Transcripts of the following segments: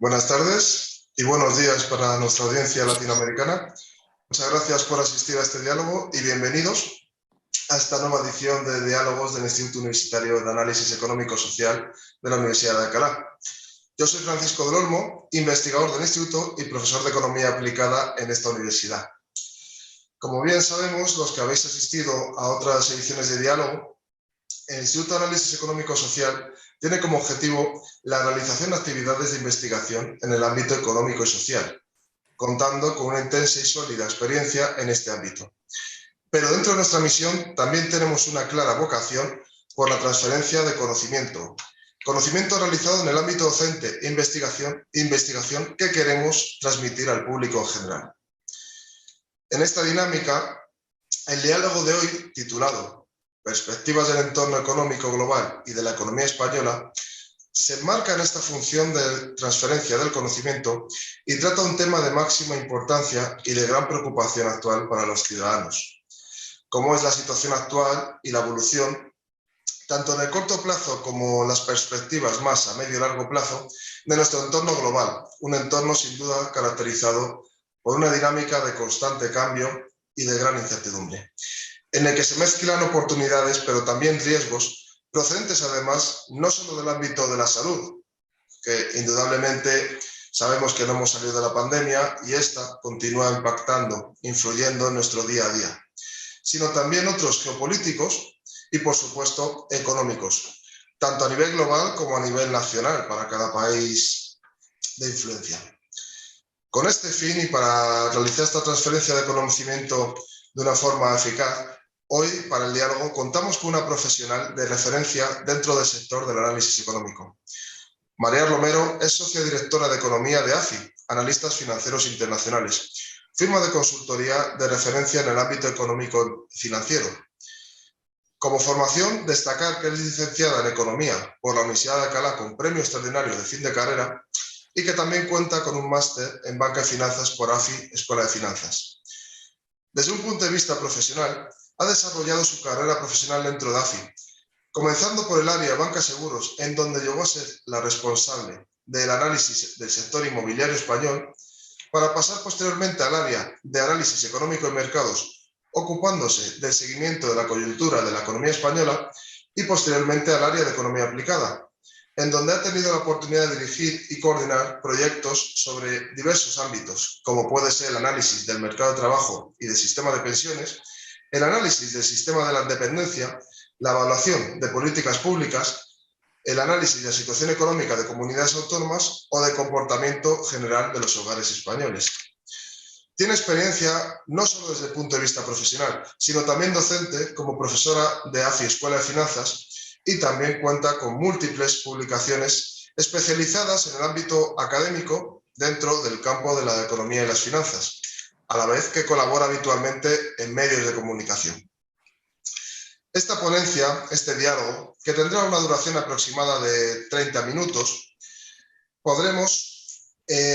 Buenas tardes y buenos días para nuestra audiencia latinoamericana. Muchas gracias por asistir a este diálogo y bienvenidos a esta nueva edición de Diálogos del Instituto Universitario de Análisis Económico-Social de la Universidad de Alcalá. Yo soy Francisco del Olmo, investigador del Instituto y profesor de Economía Aplicada en esta universidad. Como bien sabemos, los que habéis asistido a otras ediciones de diálogo, el Instituto de Análisis Económico-Social tiene como objetivo la realización de actividades de investigación en el ámbito económico y social, contando con una intensa y sólida experiencia en este ámbito. Pero dentro de nuestra misión también tenemos una clara vocación por la transferencia de conocimiento realizado en el ámbito docente e investigación que queremos transmitir al público en general. En esta dinámica, el diálogo de hoy, titulado Perspectivas del entorno económico global y de la economía española, se enmarca en esta función de transferencia del conocimiento y trata un tema de máxima importancia y de gran preocupación actual para los ciudadanos, como es la situación actual y la evolución, tanto en el corto plazo como las perspectivas más a medio y largo plazo, de nuestro entorno global, un entorno sin duda caracterizado por una dinámica de constante cambio y de gran incertidumbre, en el que se mezclan oportunidades, pero también riesgos, procedentes además no solo del ámbito de la salud, que indudablemente sabemos que no hemos salido de la pandemia y esta continúa impactando, influyendo en nuestro día a día, sino también otros geopolíticos y, por supuesto, económicos, tanto a nivel global como a nivel nacional para cada país de influencia. Con este fin y para realizar esta transferencia de conocimiento de una forma eficaz, hoy, para el diálogo, contamos con una profesional de referencia dentro del sector del análisis económico. María Romero es socia directora de Economía de AFI, Analistas Financieros Internacionales, firma de consultoría de referencia en el ámbito económico financiero. Como formación, destacar que es licenciada en Economía por la Universidad de Alcalá con premio extraordinario de fin de carrera y que también cuenta con un máster en Banca y Finanzas por AFI, Escuela de Finanzas. Desde un punto de vista profesional, ha desarrollado su carrera profesional dentro de AFI, comenzando por el área de banca seguros, en donde llegó a ser la responsable del análisis del sector inmobiliario español, para pasar posteriormente al área de análisis económico de mercados, ocupándose del seguimiento de la coyuntura de la economía española, y posteriormente al área de economía aplicada, en donde ha tenido la oportunidad de dirigir y coordinar proyectos sobre diversos ámbitos, como puede ser el análisis del mercado de trabajo y del sistema de pensiones, el análisis del sistema de la dependencia, la evaluación de políticas públicas, el análisis de la situación económica de comunidades autónomas o de comportamiento general de los hogares españoles. Tiene experiencia no solo desde el punto de vista profesional, sino también docente como profesora de AFI Escuela de Finanzas, y también cuenta con múltiples publicaciones especializadas en el ámbito académico dentro del campo de la economía y las finanzas, a la vez que colabora habitualmente en medios de comunicación. Esta ponencia, este diálogo, que tendrá una duración aproximada de 30 minutos, podremos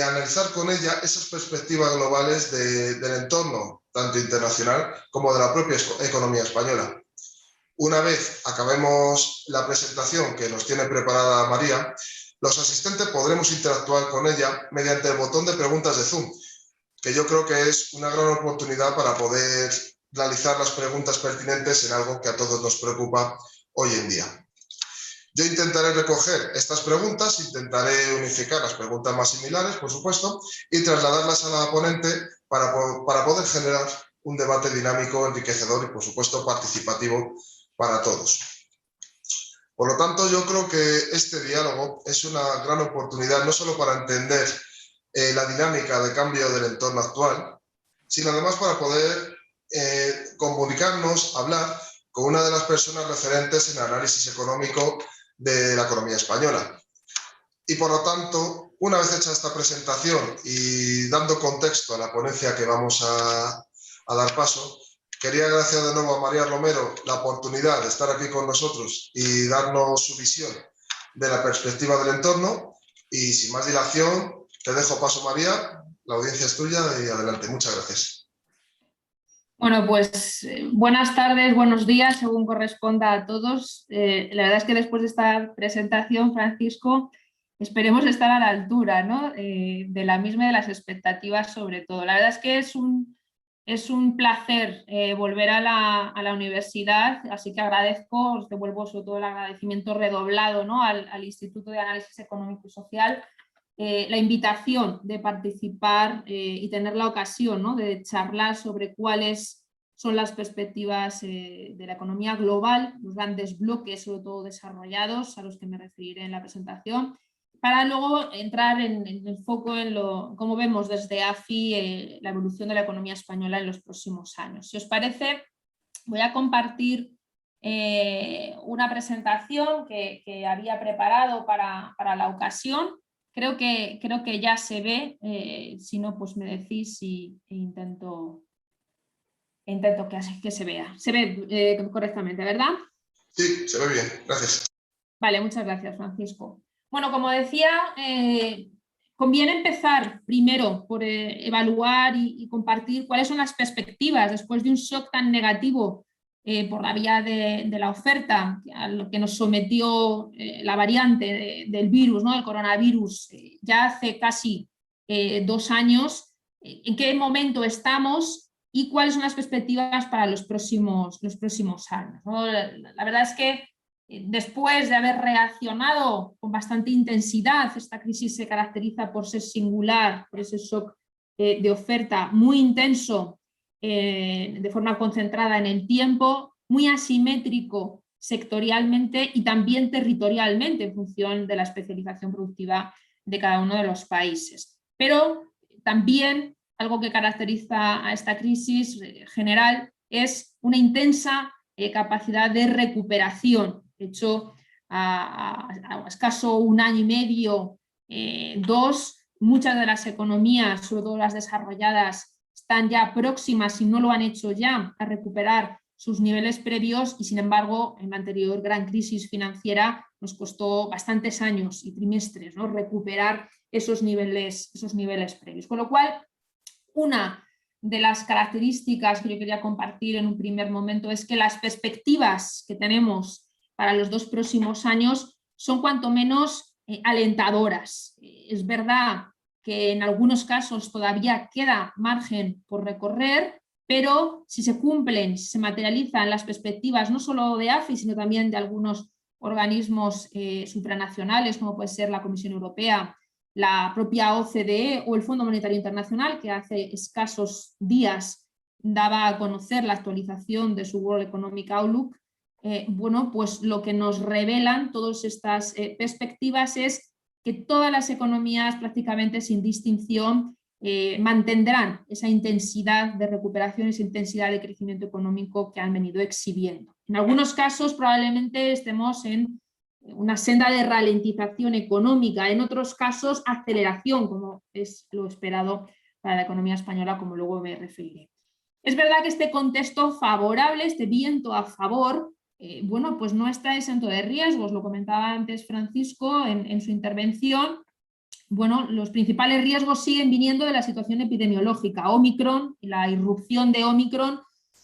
analizar con ella esas perspectivas globales del entorno, tanto internacional como de la propia economía española. Una vez acabemos la presentación que nos tiene preparada María, los asistentes podremos interactuar con ella mediante el botón de preguntas de Zoom, que yo creo que es una gran oportunidad para poder realizar las preguntas pertinentes en algo que a todos nos preocupa hoy en día. Yo intentaré recoger estas preguntas, intentaré unificar las preguntas más similares, por supuesto, y trasladarlas a la ponente para poder generar un debate dinámico, enriquecedor y, por supuesto, participativo para todos. Por lo tanto, yo creo que este diálogo es una gran oportunidad no solo para entender la dinámica de cambio del entorno actual, sino además para poder comunicarnos, hablar con una de las personas referentes en análisis económico de la economía española. Y por lo tanto, una vez hecha esta presentación y dando contexto a la ponencia que vamos a dar paso, quería agradecer de nuevo a María Romero la oportunidad de estar aquí con nosotros y darnos su visión de la perspectiva del entorno. Y sin más dilación, te dejo paso, María, la audiencia es tuya y adelante. Muchas gracias. Bueno, pues buenas tardes, buenos días, según corresponda a todos. La verdad es que después de esta presentación, Francisco, esperemos estar a la altura, ¿no? De la misma y de las expectativas sobre todo. La verdad es que es un placer volver a la universidad, así que agradezco, os devuelvo sobre todo el agradecimiento redoblado, ¿no? al Instituto de Análisis Económico y Social, la invitación de participar y tener la ocasión, ¿no? De charlar sobre cuáles son las perspectivas de la economía global, los grandes bloques, sobre todo desarrollados, a los que me referiré en la presentación, para luego entrar en el foco en cómo vemos desde AFI la evolución de la economía española en los próximos años. Si os parece, voy a compartir una presentación que había preparado para la ocasión. Creo que ya se ve, si no, pues me decís e intento que se vea. Se ve correctamente, ¿verdad? Sí, se ve bien, gracias. Vale, muchas gracias, Francisco. Bueno, como decía, conviene empezar primero por evaluar y compartir cuáles son las perspectivas después de un shock tan negativo por la vía de la oferta a lo que nos sometió la variante del virus, ¿no? Del coronavirus, ya hace casi 2 años. ¿En qué momento estamos y cuáles son las perspectivas para los próximos años, ¿no? La verdad es que después de haber reaccionado con bastante intensidad, esta crisis se caracteriza por ser singular, por ese shock de oferta muy intenso, de forma concentrada en el tiempo, muy asimétrico sectorialmente y también territorialmente en función de la especialización productiva de cada uno de los países. Pero también algo que caracteriza a esta crisis general es una intensa capacidad de recuperación. De hecho, a escaso 1 año y medio, 2, muchas de las economías, sobre todo las desarrolladas, están ya próximas, si no lo han hecho ya, a recuperar sus niveles previos y, sin embargo, en la anterior gran crisis financiera nos costó bastantes años y trimestres, ¿no? Recuperar esos niveles previos. Con lo cual, una de las características que yo quería compartir en un primer momento es que las perspectivas que tenemos para los 2 próximos años son cuanto menos alentadoras. Es verdad que en algunos casos todavía queda margen por recorrer, pero si se cumplen, si se materializan las perspectivas no solo de AFI, sino también de algunos organismos supranacionales, como puede ser la Comisión Europea, la propia OCDE o el Fondo Monetario Internacional, que hace escasos días daba a conocer la actualización de su World Economic Outlook, bueno, pues lo que nos revelan todas estas perspectivas es que todas las economías, prácticamente sin distinción, mantendrán esa intensidad de recuperación, esa intensidad de crecimiento económico que han venido exhibiendo. En algunos casos probablemente estemos en una senda de ralentización económica, en otros casos aceleración, como es lo esperado para la economía española, como luego me referiré. Es verdad que este contexto favorable, este viento a favor, bueno, pues no está exento de riesgos, lo comentaba antes Francisco en su intervención. Bueno, los principales riesgos siguen viniendo de la situación epidemiológica. Omicron y la irrupción de Omicron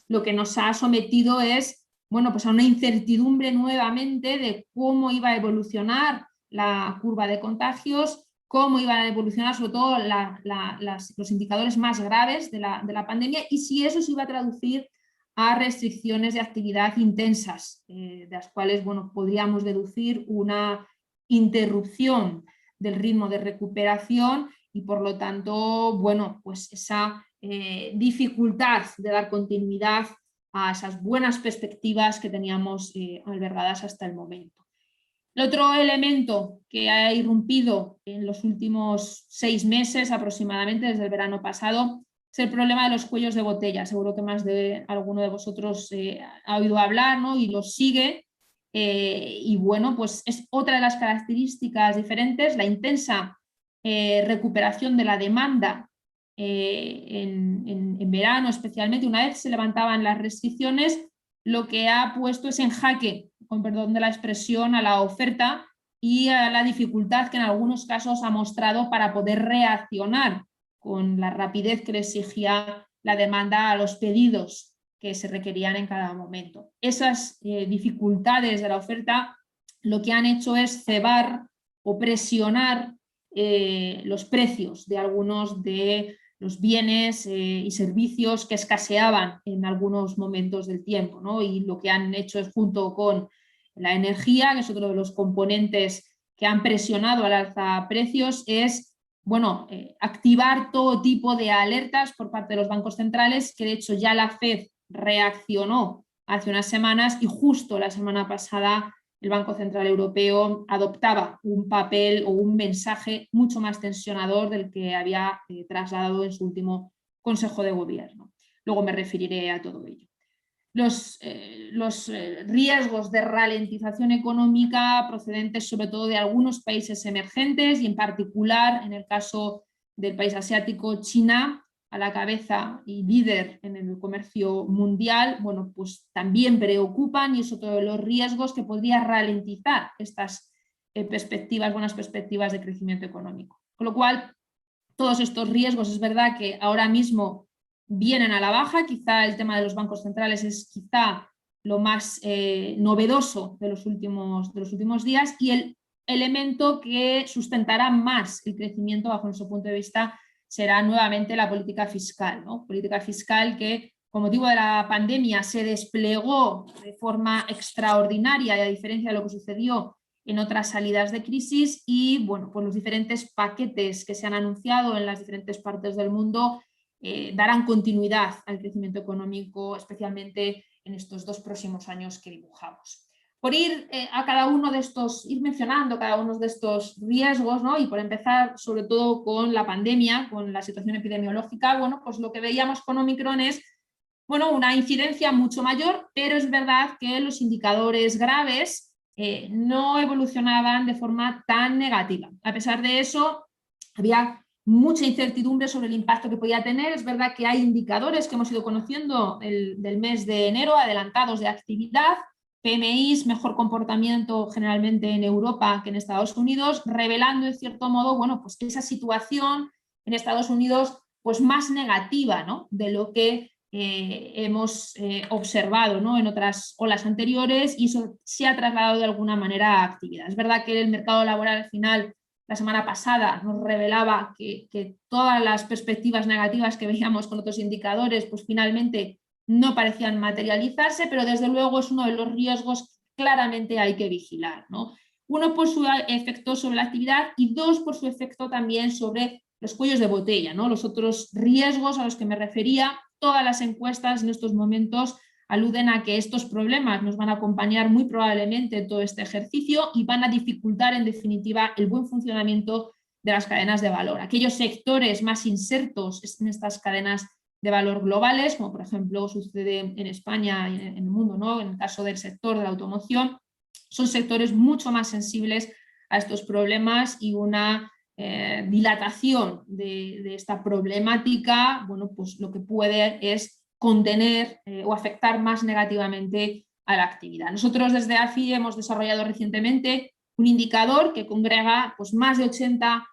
lo que nos ha sometido es, bueno, pues a una incertidumbre nuevamente de cómo iba a evolucionar la curva de contagios, cómo iban a evolucionar sobre todo los indicadores más graves de la pandemia y si eso se iba a traducir a restricciones de actividad intensas, de las cuales, bueno, podríamos deducir una interrupción del ritmo de recuperación y, por lo tanto, bueno, pues esa dificultad de dar continuidad a esas buenas perspectivas que teníamos albergadas hasta el momento. El otro elemento que ha irrumpido en los últimos 6 meses aproximadamente, desde el verano pasado, es el problema de los cuellos de botella. Seguro que más de alguno de vosotros ha oído hablar, ¿no? Y lo sigue. Y bueno, pues es otra de las características diferentes, la intensa recuperación de la demanda en verano, especialmente una vez se levantaban las restricciones, lo que ha puesto es en jaque, con perdón de la expresión, a la oferta y a la dificultad que en algunos casos ha mostrado para poder reaccionar con la rapidez que le exigía la demanda a los pedidos que se requerían en cada momento. Esas dificultades de la oferta lo que han hecho es cebar o presionar los precios de algunos de los bienes y servicios que escaseaban en algunos momentos del tiempo, ¿no? Y lo que han hecho es, junto con la energía, que es otro de los componentes que han presionado al alza precios, es activar todo tipo de alertas por parte de los bancos centrales, que de hecho ya la FED reaccionó hace unas semanas, y justo la semana pasada el Banco Central Europeo adoptaba un papel o un mensaje mucho más tensionador del que había trasladado en su último Consejo de Gobierno. Luego me referiré a todo ello. Los riesgos de ralentización económica procedentes sobre todo de algunos países emergentes, y en particular en el caso del país asiático, China, a la cabeza y líder en el comercio mundial, pues también preocupan, y es otro de los riesgos que podría ralentizar estas buenas perspectivas de crecimiento económico. Con lo cual, todos estos riesgos es verdad que ahora mismo vienen a la baja. Quizá el tema de los bancos centrales es quizá lo más novedoso de los últimos días, y el elemento que sustentará más el crecimiento bajo nuestro punto de vista será nuevamente la política fiscal, ¿no? Política fiscal que, con motivo de la pandemia, se desplegó de forma extraordinaria, y a diferencia de lo que sucedió en otras salidas de crisis, y pues los diferentes paquetes que se han anunciado en las diferentes partes del mundo darán continuidad al crecimiento económico, especialmente en estos 2 próximos años que dibujamos. Por ir mencionando cada uno de estos riesgos, ¿no? Y por empezar sobre todo con la pandemia, con la situación epidemiológica, pues lo que veíamos con Omicron es una incidencia mucho mayor, pero es verdad que los indicadores graves no evolucionaban de forma tan negativa. A pesar de eso, había mucha incertidumbre sobre el impacto que podía tener. Es verdad que hay indicadores que hemos ido conociendo del mes de enero, adelantados de actividad, PMIs, mejor comportamiento generalmente en Europa que en Estados Unidos, revelando en cierto modo pues esa situación en Estados Unidos pues más negativa, ¿no?, de lo que hemos observado, ¿no?, en otras olas anteriores, y eso se ha trasladado de alguna manera a actividad. Es verdad que el mercado laboral al final, la semana pasada, nos revelaba que todas las perspectivas negativas que veíamos con otros indicadores pues finalmente no parecían materializarse, pero desde luego es uno de los riesgos que claramente hay que vigilar, ¿no? Uno, por su efecto sobre la actividad, y dos, por su efecto también sobre los cuellos de botella, ¿no? Los otros riesgos a los que me refería. Todas las encuestas en estos momentos aluden a que estos problemas nos van a acompañar muy probablemente en todo este ejercicio y van a dificultar en definitiva el buen funcionamiento de las cadenas de valor. Aquellos sectores más insertos en estas cadenas de valor globales, como por ejemplo sucede en España y en el mundo, ¿no?, en el caso del sector de la automoción, son sectores mucho más sensibles a estos problemas, y una dilatación de esta problemática, pues lo que puede es contener o afectar más negativamente a la actividad. Nosotros desde AFI hemos desarrollado recientemente un indicador que congrega pues más de 80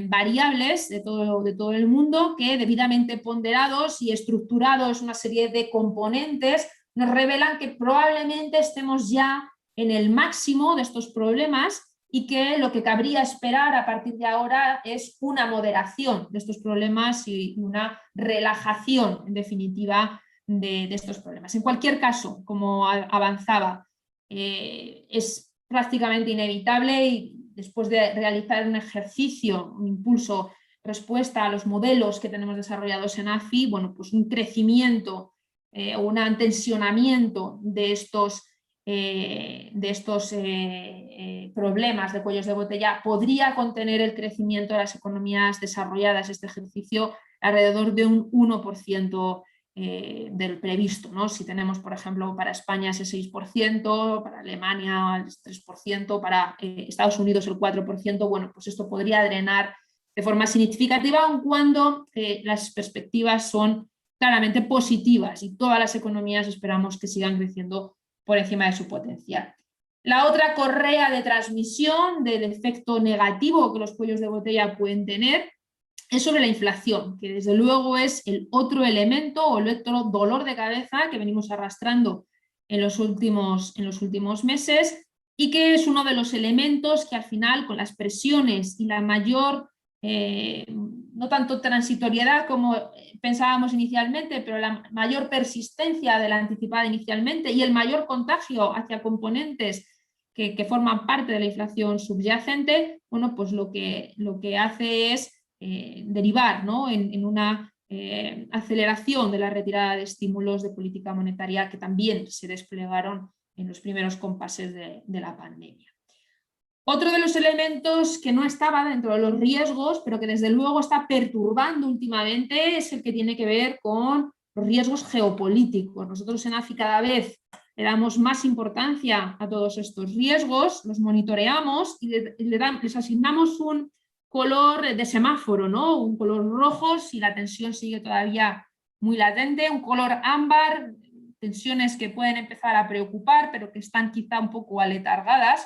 variables de todo el mundo, que debidamente ponderados y estructurados en una serie de componentes nos revelan que probablemente estemos ya en el máximo de estos problemas, y que lo que cabría esperar a partir de ahora es una moderación de estos problemas y una relajación, en definitiva, de estos problemas. En cualquier caso, como avanzaba, es prácticamente inevitable, y después de realizar un ejercicio, un impulso, respuesta a los modelos que tenemos desarrollados en AFI, pues un crecimiento o un tensionamiento de estos problemas de cuellos de botella podría contener el crecimiento de las economías desarrolladas este ejercicio alrededor de un 1% del previsto, ¿no? Si tenemos, por ejemplo, para España ese 6%, para Alemania el 3%, para Estados Unidos el 4%, pues esto podría drenar de forma significativa, aun cuando las perspectivas son claramente positivas y todas las economías esperamos que sigan creciendo por encima de su potencial. La otra correa de transmisión del efecto negativo que los cuellos de botella pueden tener es sobre la inflación, que desde luego es el otro elemento o el otro dolor de cabeza que venimos arrastrando en los últimos meses. y que es uno de los elementos que al final, con las presiones y la mayor, no tanto transitoriedad como pensábamos inicialmente, pero la mayor persistencia de la anticipada inicialmente y el mayor contagio hacia componentes que forman parte de la inflación subyacente, bueno, pues lo que hace es derivar, ¿no?, en una aceleración de la retirada de estímulos de política monetaria que también se desplegaron en los primeros compases de la pandemia. Otro de los elementos que no estaba dentro de los riesgos, pero que desde luego está perturbando últimamente, es el que tiene que ver con los riesgos geopolíticos. Nosotros en AFI cada vez le damos más importancia a todos estos riesgos, los monitoreamos y les asignamos un color de semáforo, ¿no? Un color rojo si la tensión sigue todavía muy latente, un color ámbar, tensiones que pueden empezar a preocupar, pero que están quizá un poco aletargadas,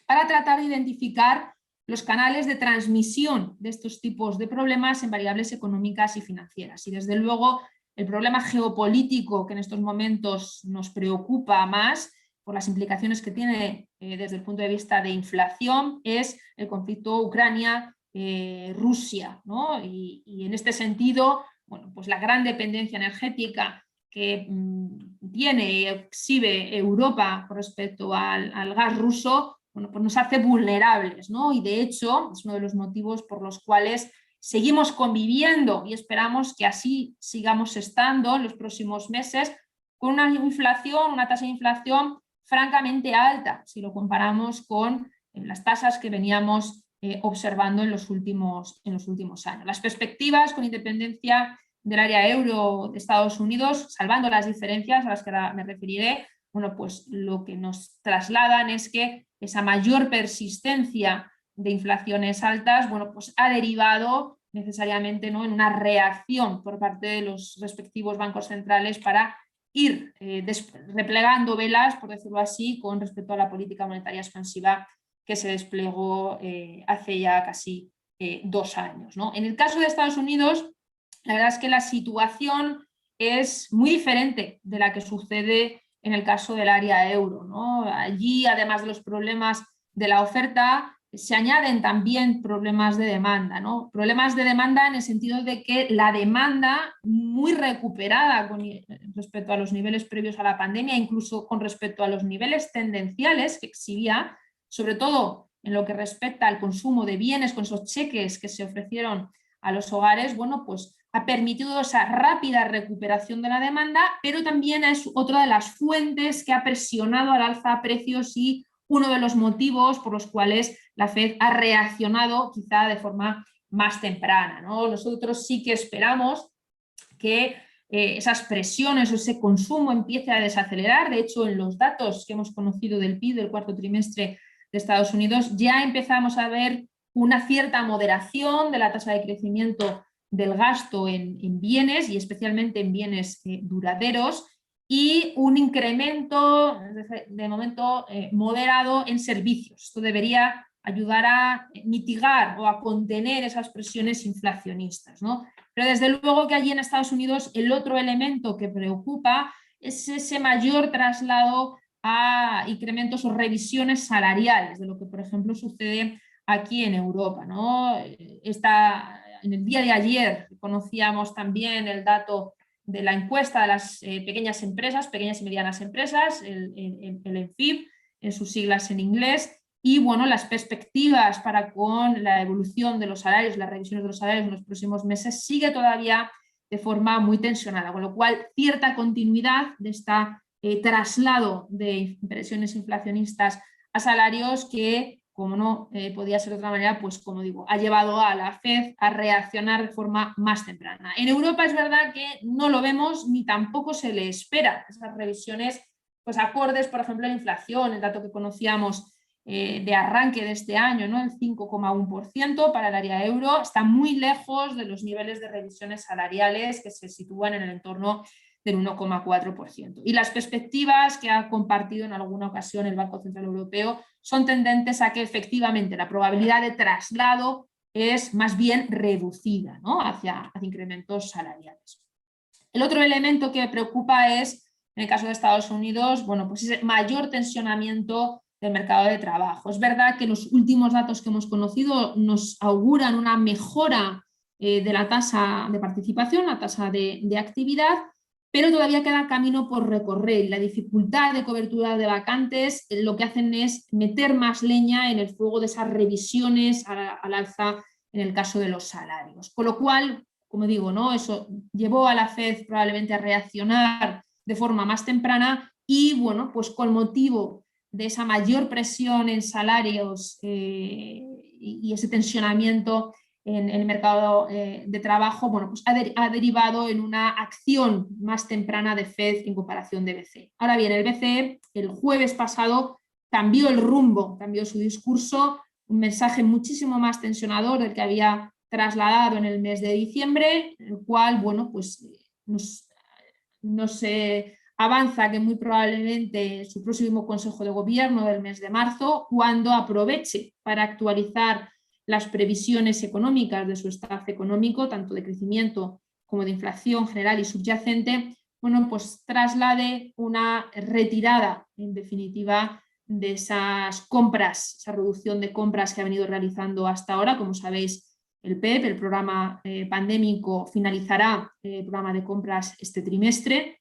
para tratar de identificar los canales de transmisión de estos tipos de problemas en variables económicas y financieras. Y desde luego el problema geopolítico que en estos momentos nos preocupa más por las implicaciones que tiene desde el punto de vista de inflación es el conflicto Ucrania-Rusia, ¿no? Y en este sentido, bueno, pues la gran dependencia energética que tiene y exhibe Europa con respecto al gas ruso, bueno, pues nos hace vulnerables, ¿no? Y de hecho es uno de los motivos por los cuales seguimos conviviendo y esperamos que así sigamos estando en los próximos meses con una inflación, una tasa de inflación francamente alta, si lo comparamos con las tasas que veníamos observando en los últimos años. Las perspectivas con independencia del área euro de Estados Unidos, salvando las diferencias a las que ahora me referiré, bueno, pues lo que nos trasladan es que esa mayor persistencia de inflaciones altas, bueno, pues ha derivado necesariamente, ¿no?, en una reacción por parte de los respectivos bancos centrales para ir replegando velas, por decirlo así, con respecto a la política monetaria expansiva que se desplegó hace ya casi 2 años, ¿no? En el caso de Estados Unidos, la verdad es que la situación es muy diferente de la que sucede en el caso del área euro, ¿no? Allí, además de los problemas de la oferta, se añaden también problemas de demanda, ¿no? Problemas de demanda en el sentido de que la demanda muy recuperada con respecto a los niveles previos a la pandemia, incluso con respecto a los niveles tendenciales que exhibía, sobre todo en lo que respecta al consumo de bienes con esos cheques que se ofrecieron a los hogares, bueno, pues ha permitido esa rápida recuperación de la demanda, pero también es otra de las fuentes que ha presionado al alza a precios y uno de los motivos por los cuales la FED ha reaccionado quizá de forma más temprana, ¿no? Nosotros sí que esperamos que esas presiones o ese consumo empiece a desacelerar. De hecho, en los datos que hemos conocido del PIB del cuarto trimestre de Estados Unidos ya empezamos a ver una cierta moderación de la tasa de crecimiento del gasto en bienes y especialmente en bienes duraderos, y un incremento de momento moderado en servicios. Esto debería ayudar a mitigar o a contener esas presiones inflacionistas, ¿no? Pero desde luego que allí en Estados Unidos el otro elemento que preocupa es ese mayor traslado a incrementos o revisiones salariales, de lo que por ejemplo sucede aquí en Europa, ¿no? En el día de ayer conocíamos también el dato de la encuesta de las pequeñas y medianas empresas, el ENFIP, en sus siglas en inglés, y bueno, las perspectivas para con la evolución de los salarios, las revisiones de los salarios en los próximos meses sigue todavía de forma muy tensionada, con lo cual cierta continuidad de este traslado de presiones inflacionistas a salarios que, como no podía ser de otra manera, pues como digo, ha llevado a la FED a reaccionar de forma más temprana. En Europa es verdad que no lo vemos ni tampoco se le espera esas revisiones pues acordes, por ejemplo, a la inflación, el dato que conocíamos de arranque de este año, ¿no?, el 5,1% para el área euro, está muy lejos de los niveles de revisiones salariales que se sitúan en el entorno del 1,4%. Y las perspectivas que ha compartido en alguna ocasión el Banco Central Europeo son tendentes a que efectivamente la probabilidad de traslado es más bien reducida, ¿no?, hacia incrementos salariales. El otro elemento que preocupa es, en el caso de Estados Unidos, bueno, pues ese mayor tensionamiento del mercado de trabajo. Es verdad que los últimos datos que hemos conocido nos auguran una mejora de la tasa de participación, la tasa de actividad, pero todavía queda camino por recorrer. La dificultad de cobertura de vacantes lo que hacen es meter más leña en el fuego de esas revisiones al alza en el caso de los salarios. Con lo cual, como digo, ¿no? Eso llevó a la FED probablemente a reaccionar de forma más temprana y, bueno, pues con motivo de esa mayor presión en salarios y ese tensionamiento en el mercado de trabajo, bueno, pues ha derivado en una acción más temprana de FED en comparación de BCE. Ahora bien, el BCE el jueves pasado cambió el rumbo, cambió su discurso, un mensaje muchísimo más tensionador del que había trasladado en el mes de diciembre, el cual, bueno, pues nos avanza que muy probablemente su próximo Consejo de Gobierno del mes de marzo, cuando aproveche para actualizar las previsiones económicas de su staff económico, tanto de crecimiento como de inflación general y subyacente, bueno, pues traslade una retirada, en definitiva, de esas compras, esa reducción de compras que ha venido realizando hasta ahora. Como sabéis, el PEP, el programa pandémico, finalizará el programa de compras este trimestre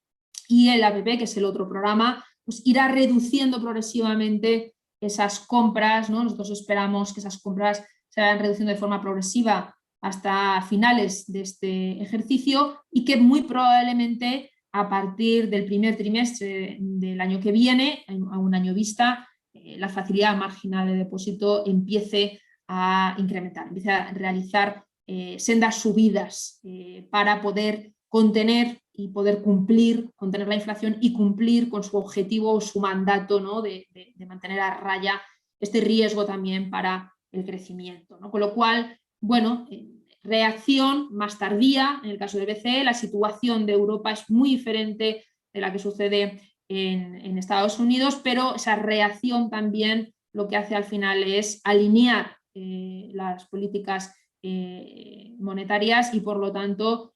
y el APP, que es el otro programa, pues irá reduciendo progresivamente esas compras, ¿no? Nosotros esperamos que esas compras se vayan reduciendo de forma progresiva hasta finales de este ejercicio y que muy probablemente a partir del primer trimestre del año que viene, a un año vista, la facilidad marginal de depósito empiece a incrementar, empiece a realizar sendas subidas para poder contener y poder contener la inflación y cumplir con su objetivo o su mandato, ¿no? de mantener a raya este riesgo también para el crecimiento, ¿no? Con lo cual, bueno, reacción más tardía en el caso del BCE. La situación de Europa es muy diferente de la que sucede en Estados Unidos, pero esa reacción también lo que hace al final es alinear las políticas monetarias y por lo tanto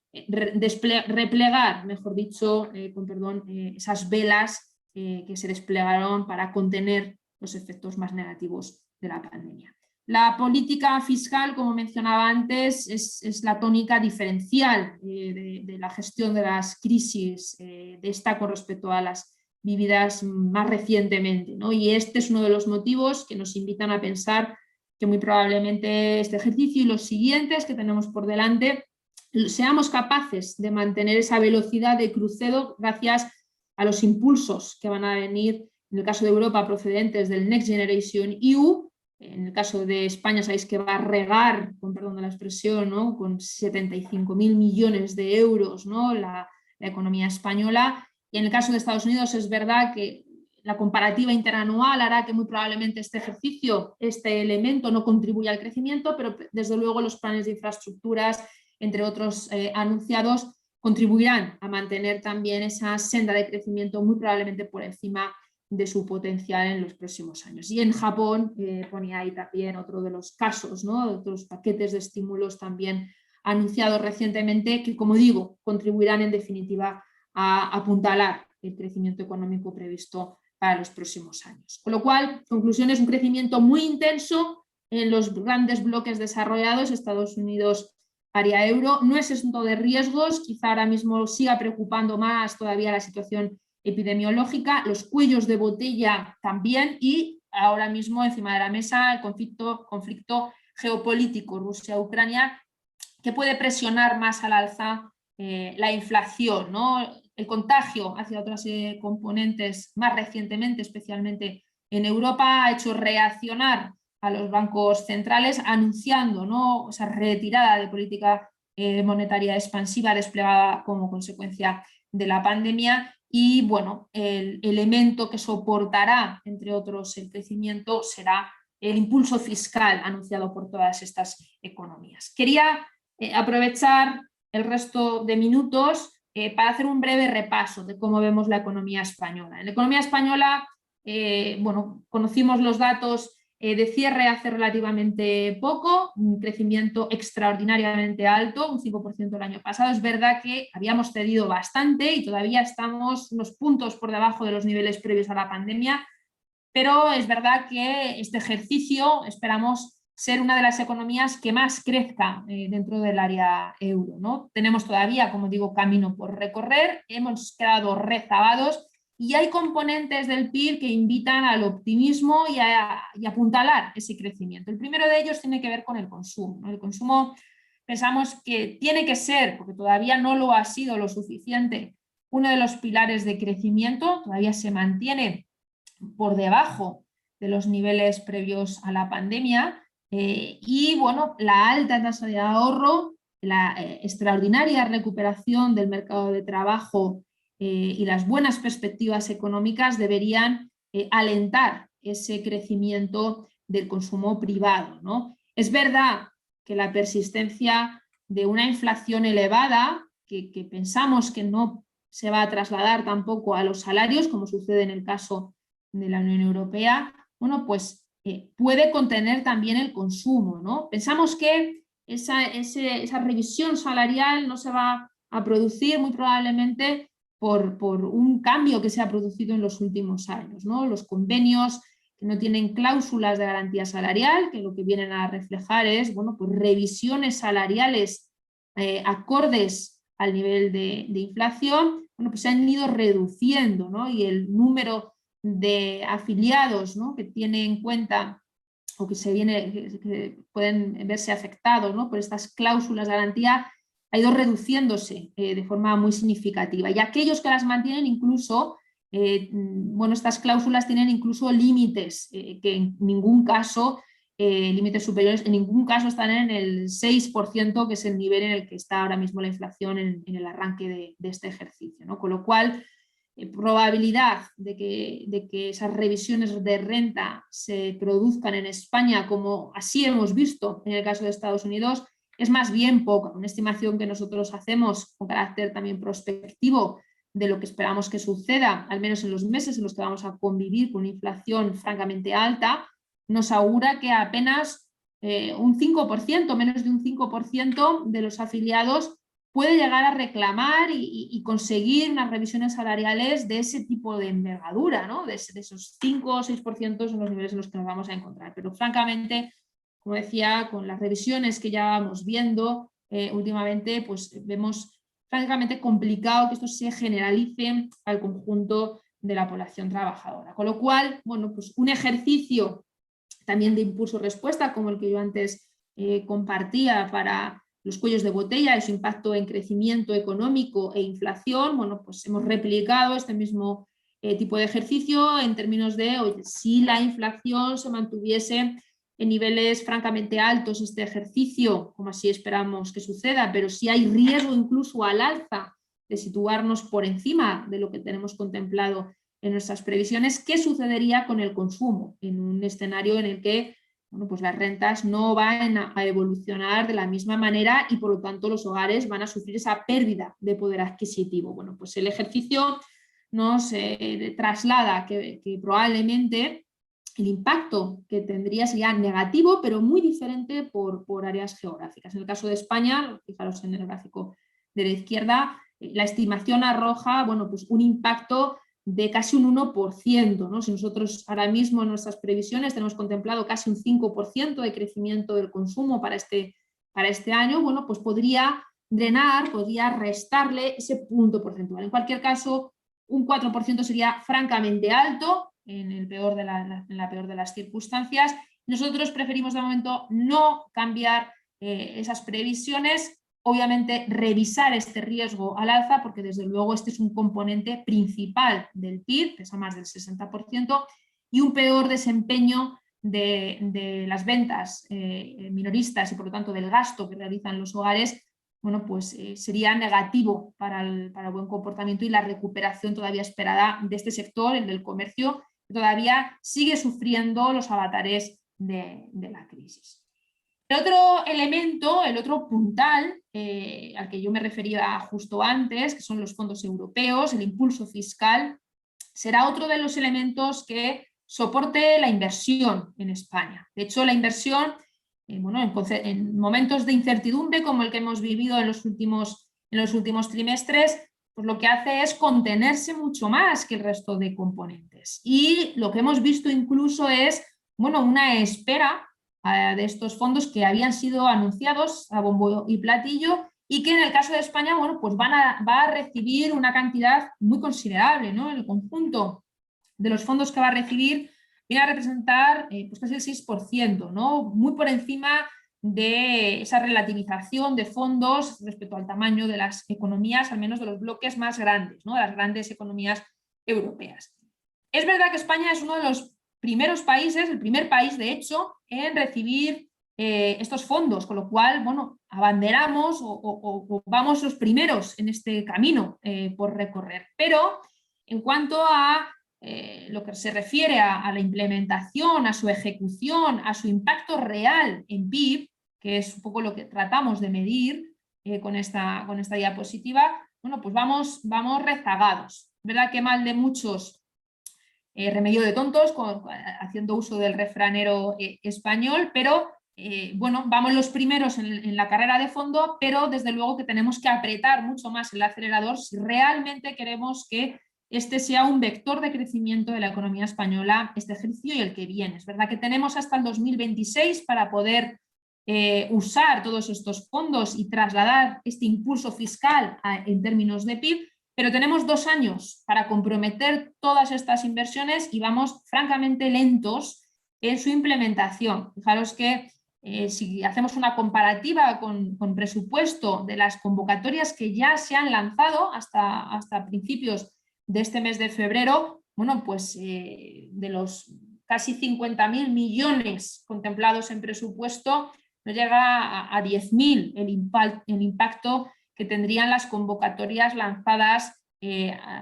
replegar, mejor dicho, esas velas que se desplegaron para contener los efectos más negativos de la pandemia. La política fiscal, como mencionaba antes, es la tónica diferencial de la gestión de las crisis de esta con respecto a las vividas más recientemente, ¿no? Y este es uno de los motivos que nos invitan a pensar que muy probablemente este ejercicio y los siguientes que tenemos por delante seamos capaces de mantener esa velocidad de crucero gracias a los impulsos que van a venir, en el caso de Europa, procedentes del Next Generation EU. En el caso de España sabéis que va a regar, con perdón de la expresión, ¿no? Con 75.000 millones de euros, ¿no? la economía española. Y en el caso de Estados Unidos es verdad que la comparativa interanual hará que muy probablemente este ejercicio, este elemento no contribuya al crecimiento, pero desde luego los planes de infraestructuras, entre otros anunciados, contribuirán a mantener también esa senda de crecimiento muy probablemente por encima de su potencial en los próximos años. Y en Japón, ponía ahí también otro de los casos, ¿no? Otros paquetes de estímulos también anunciados recientemente que, como digo, contribuirán en definitiva a apuntalar el crecimiento económico previsto para los próximos años. Con lo cual, conclusión, es un crecimiento muy intenso en los grandes bloques desarrollados, Estados Unidos, área euro, no es exento de riesgos, quizá ahora mismo siga preocupando más todavía la situación epidemiológica, los cuellos de botella también y ahora mismo encima de la mesa el conflicto geopolítico Rusia-Ucrania que puede presionar más al alza la inflación, ¿no? El contagio hacia otras componentes más recientemente, especialmente en Europa, ha hecho reaccionar a los bancos centrales anunciando, ¿no? esa retirada de política monetaria expansiva desplegada como consecuencia de la pandemia y bueno, el elemento que soportará, entre otros, el crecimiento será el impulso fiscal anunciado por todas estas economías. Quería aprovechar el resto de minutos para hacer un breve repaso de cómo vemos la economía española. En la economía española, bueno, conocimos los datos de cierre hace relativamente poco, un crecimiento extraordinariamente alto, un 5% el año pasado. Es verdad que habíamos cedido bastante y todavía estamos unos puntos por debajo de los niveles previos a la pandemia, pero es verdad que este ejercicio esperamos ser una de las economías que más crezca dentro del área euro, ¿no? Tenemos todavía, como digo, camino por recorrer, hemos quedado rezagados y hay componentes del PIB que invitan al optimismo y a apuntalar ese crecimiento. El primero de ellos tiene que ver con el consumo, ¿no? El consumo pensamos que tiene que ser, porque todavía no lo ha sido lo suficiente, uno de los pilares de crecimiento, todavía se mantiene por debajo de los niveles previos a la pandemia, y bueno, la alta tasa de ahorro, la extraordinaria recuperación del mercado de trabajo y las buenas perspectivas económicas deberían alentar ese crecimiento del consumo privado, ¿no? Es verdad que la persistencia de una inflación elevada, que pensamos que no se va a trasladar tampoco a los salarios, como sucede en el caso de la Unión Europea, bueno, pues puede contener también el consumo, ¿no? Pensamos que esa revisión salarial no se va a producir muy probablemente por un cambio que se ha producido en los últimos años, ¿no? Los convenios que no tienen cláusulas de garantía salarial, que lo que vienen a reflejar es, bueno, pues revisiones salariales acordes al nivel de inflación, bueno, pues se han ido reduciendo, ¿no? Y el número de afiliados, ¿no?, que tiene en cuenta o que pueden verse afectados, ¿no?, por estas cláusulas de garantía ha ido reduciéndose de forma muy significativa. Y aquellos que las mantienen incluso, bueno, estas cláusulas tienen incluso límites que en ningún caso, límites superiores, en ningún caso están en el 6%, que es el nivel en el que está ahora mismo la inflación en el arranque de este ejercicio, ¿no? Con lo cual, probabilidad de que esas revisiones de renta se produzcan en España, como así hemos visto en el caso de Estados Unidos, es más bien poca. Una estimación que nosotros hacemos con carácter también prospectivo de lo que esperamos que suceda, al menos en los meses en los que vamos a convivir con una inflación francamente alta, nos augura que apenas un 5%, menos de un 5% de los afiliados puede llegar a reclamar y conseguir unas revisiones salariales de ese tipo de envergadura, ¿no? De esos 5 o 6% son los niveles en los que nos vamos a encontrar. Pero francamente, como decía, con las revisiones que ya vamos viendo últimamente, pues vemos francamente complicado que esto se generalice al conjunto de la población trabajadora. Con lo cual, bueno, pues un ejercicio también de impulso-respuesta, como el que yo antes compartía para los cuellos de botella y su impacto en crecimiento económico e inflación, bueno, pues hemos replicado este mismo tipo de ejercicio en términos de, oye, si la inflación se mantuviese en niveles francamente altos este ejercicio, como así esperamos que suceda, pero si hay riesgo incluso al alza de situarnos por encima de lo que tenemos contemplado en nuestras previsiones, ¿qué sucedería con el consumo en un escenario en el que, bueno, pues las rentas no van a evolucionar de la misma manera y por lo tanto los hogares van a sufrir esa pérdida de poder adquisitivo? Bueno, pues el ejercicio nos traslada que probablemente el impacto que tendría sería negativo, pero muy diferente por áreas geográficas. En el caso de España, fijaros en el gráfico de la izquierda, la estimación arroja, bueno, pues un impacto de casi un 1%, ¿no? Si nosotros ahora mismo en nuestras previsiones tenemos contemplado casi un 5% de crecimiento del consumo para este año, bueno, pues podría drenar, podría restarle ese punto porcentual. En cualquier caso, un 4% sería francamente alto en la peor de las circunstancias. Nosotros preferimos de momento no cambiar esas previsiones, obviamente revisar este riesgo al alza, porque desde luego este es un componente principal del PIB, pesa más del 60%, y un peor desempeño de las ventas minoristas y por lo tanto del gasto que realizan los hogares, bueno, pues sería negativo para el buen comportamiento y la recuperación todavía esperada de este sector, el del comercio, que todavía sigue sufriendo los avatares de la crisis. El otro elemento, el otro puntal al que yo me refería justo antes, que son los fondos europeos, el impulso fiscal, será otro de los elementos que soporte la inversión en España. De hecho, la inversión, bueno, en momentos de incertidumbre como el que hemos vivido en los últimos trimestres, pues lo que hace es contenerse mucho más que el resto de componentes. Y lo que hemos visto incluso es, bueno, una espera de estos fondos que habían sido anunciados a bombo y platillo y que en el caso de España, bueno, pues va a recibir una cantidad muy considerable, ¿no? El conjunto de los fondos que va a recibir viene a representar pues casi el 6%, ¿no? Muy por encima de esa relativización de fondos respecto al tamaño de las economías, al menos de los bloques más grandes, ¿no? De las grandes economías europeas. Es verdad que España es uno de los primeros países, el primer país de hecho, en recibir estos fondos, con lo cual, bueno, abanderamos o vamos los primeros en este camino por recorrer. Pero en cuanto a lo que se refiere a la implementación, a su ejecución, a su impacto real en PIB, que es un poco lo que tratamos de medir con esta diapositiva, bueno, pues vamos rezagados. Es verdad que mal de muchos, remedio de tontos, haciendo uso del refranero español, pero bueno, vamos los primeros en la carrera de fondo, pero desde luego que tenemos que apretar mucho más el acelerador si realmente queremos que este sea un vector de crecimiento de la economía española este ejercicio y el que viene. Es verdad que tenemos hasta el 2026 para poder usar todos estos fondos y trasladar este impulso fiscal en términos de PIB, pero tenemos 2 años para comprometer todas estas inversiones y vamos francamente lentos en su implementación. Fijaros que si hacemos una comparativa con presupuesto de las convocatorias que ya se han lanzado hasta principios de este mes de febrero, bueno, pues de los casi 50.000 millones contemplados en presupuesto, no llega a 10.000 el impacto que tendrían las convocatorias lanzadas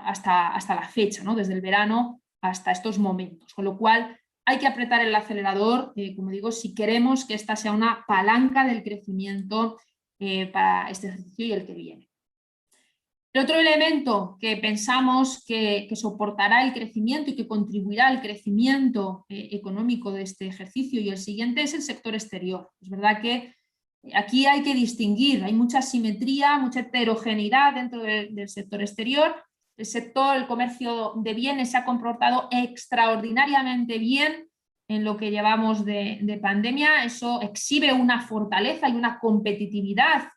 hasta la fecha, ¿no? Desde el verano hasta estos momentos. Con lo cual hay que apretar el acelerador, como digo, si queremos que esta sea una palanca del crecimiento para este ejercicio y el que viene. El otro elemento que pensamos que soportará el crecimiento y que contribuirá al crecimiento económico de este ejercicio y el siguiente es el sector exterior. Es verdad que aquí hay que distinguir, hay mucha asimetría, mucha heterogeneidad dentro del sector exterior. El comercio de bienes se ha comportado extraordinariamente bien en lo que llevamos de pandemia. Eso exhibe una fortaleza y una competitividad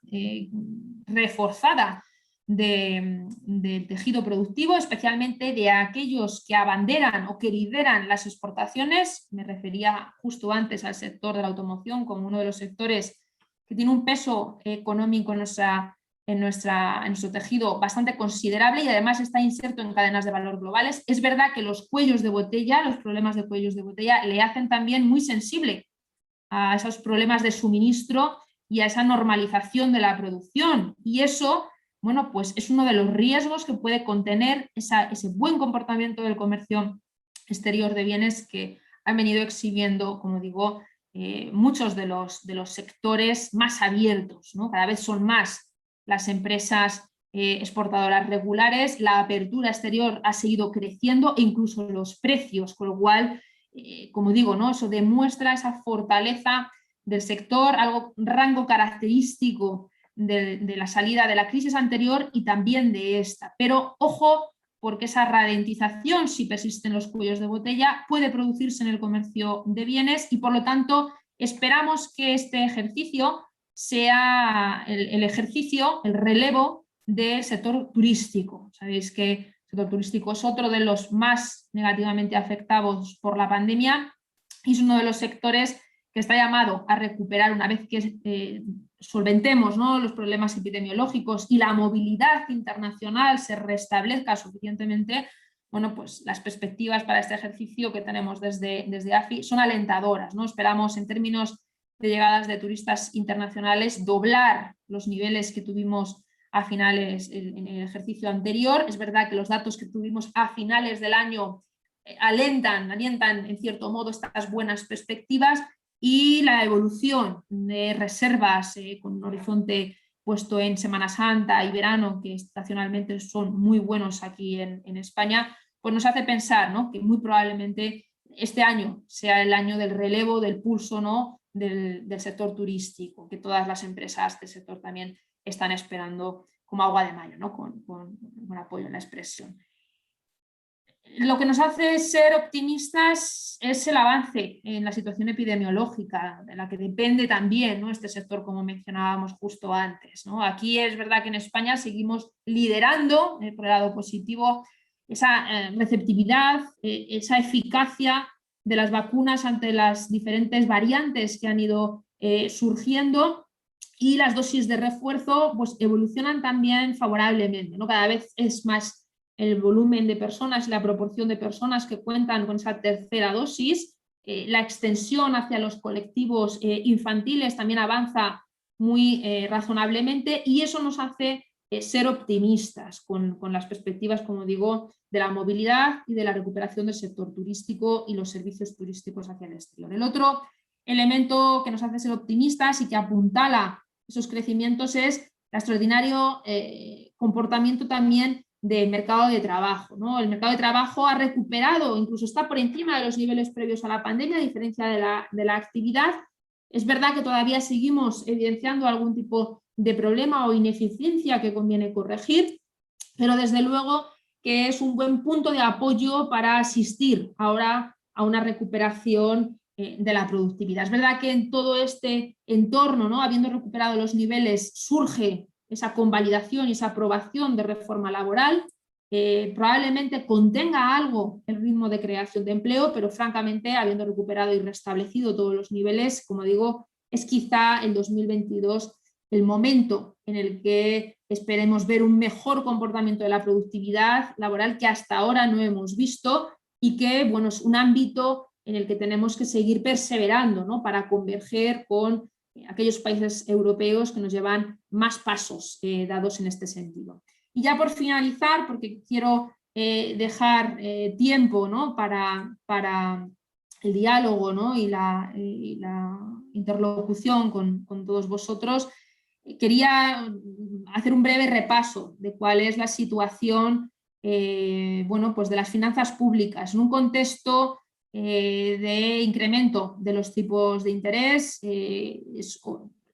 reforzada del tejido productivo, especialmente de aquellos que abanderan o que lideran las exportaciones. Me refería justo antes al sector de la automoción como uno de los sectores que tiene un peso económico en nuestro tejido bastante considerable y además está inserto en cadenas de valor globales. Es verdad que los cuellos de botella, los problemas de cuellos de botella le hacen también muy sensible a esos problemas de suministro y a esa normalización de la producción, y eso, bueno, pues es uno de los riesgos que puede contener ese buen comportamiento del comercio exterior de bienes que han venido exhibiendo, como digo, muchos de los sectores más abiertos, ¿no? Cada vez son más las empresas exportadoras regulares, la apertura exterior ha seguido creciendo e incluso los precios, con lo cual, como digo, ¿no? Eso demuestra esa fortaleza del sector, rango característico de la salida de la crisis anterior y también de esta. Pero ojo, porque esa ralentización, si persisten los cuellos de botella, puede producirse en el comercio de bienes y por lo tanto esperamos que este ejercicio sea el relevo del sector turístico. Sabéis que el sector turístico es otro de los más negativamente afectados por la pandemia y es uno de los sectores que está llamado a recuperar una vez que solventemos, ¿no?, los problemas epidemiológicos y la movilidad internacional se restablezca suficientemente. Bueno, pues las perspectivas para este ejercicio que tenemos desde AFI son alentadoras, ¿no? Esperamos, en términos de llegadas de turistas internacionales, doblar los niveles que tuvimos a finales en el ejercicio anterior. Es verdad que los datos que tuvimos a finales del año alientan en cierto modo estas buenas perspectivas, y la evolución de reservas con un horizonte puesto en Semana Santa y verano, que estacionalmente son muy buenos aquí en España, pues nos hace pensar, ¿no?, que muy probablemente este año sea el año del relevo, del pulso, ¿no?, del sector turístico, que todas las empresas del sector también están esperando como agua de mayo, ¿no? con apoyo en la expresión. Lo que nos hace ser optimistas es el avance en la situación epidemiológica, de la que depende también, ¿no?, este sector, como mencionábamos justo antes, ¿no? Aquí es verdad que en España seguimos liderando, por el lado positivo, esa receptividad, esa eficacia de las vacunas ante las diferentes variantes que han ido surgiendo, y las dosis de refuerzo pues evolucionan también favorablemente, ¿no? Cada vez es más el volumen de personas y la proporción de personas que cuentan con esa tercera dosis. La extensión hacia los colectivos infantiles también avanza muy razonablemente, y eso nos hace ser optimistas con las perspectivas, como digo, de la movilidad y de la recuperación del sector turístico y los servicios turísticos hacia el exterior. El otro elemento que nos hace ser optimistas y que apuntala esos crecimientos es el extraordinario comportamiento también del mercado de trabajo, ¿no? El mercado de trabajo ha recuperado, incluso está por encima de los niveles previos a la pandemia, a diferencia de la actividad. Es verdad que todavía seguimos evidenciando algún tipo de problema o ineficiencia que conviene corregir, pero desde luego que es un buen punto de apoyo para asistir ahora a una recuperación de la productividad. Es verdad que en todo este entorno, ¿no?, habiendo recuperado los niveles, surge esa convalidación y esa aprobación de reforma laboral. Probablemente contenga algo el ritmo de creación de empleo, pero francamente, habiendo recuperado y restablecido todos los niveles, como digo, es quizá el 2022 el momento en el que esperemos ver un mejor comportamiento de la productividad laboral que hasta ahora no hemos visto, y que, bueno, es un ámbito en el que tenemos que seguir perseverando, ¿no?, para converger con aquellos países europeos que nos llevan más pasos dados en este sentido. Y ya por finalizar, porque quiero dejar tiempo, ¿no?, para el diálogo, ¿no?, y la interlocución con todos vosotros, quería hacer un breve repaso de cuál es la situación bueno, pues de las finanzas públicas en un contexto de incremento de los tipos de interés. Es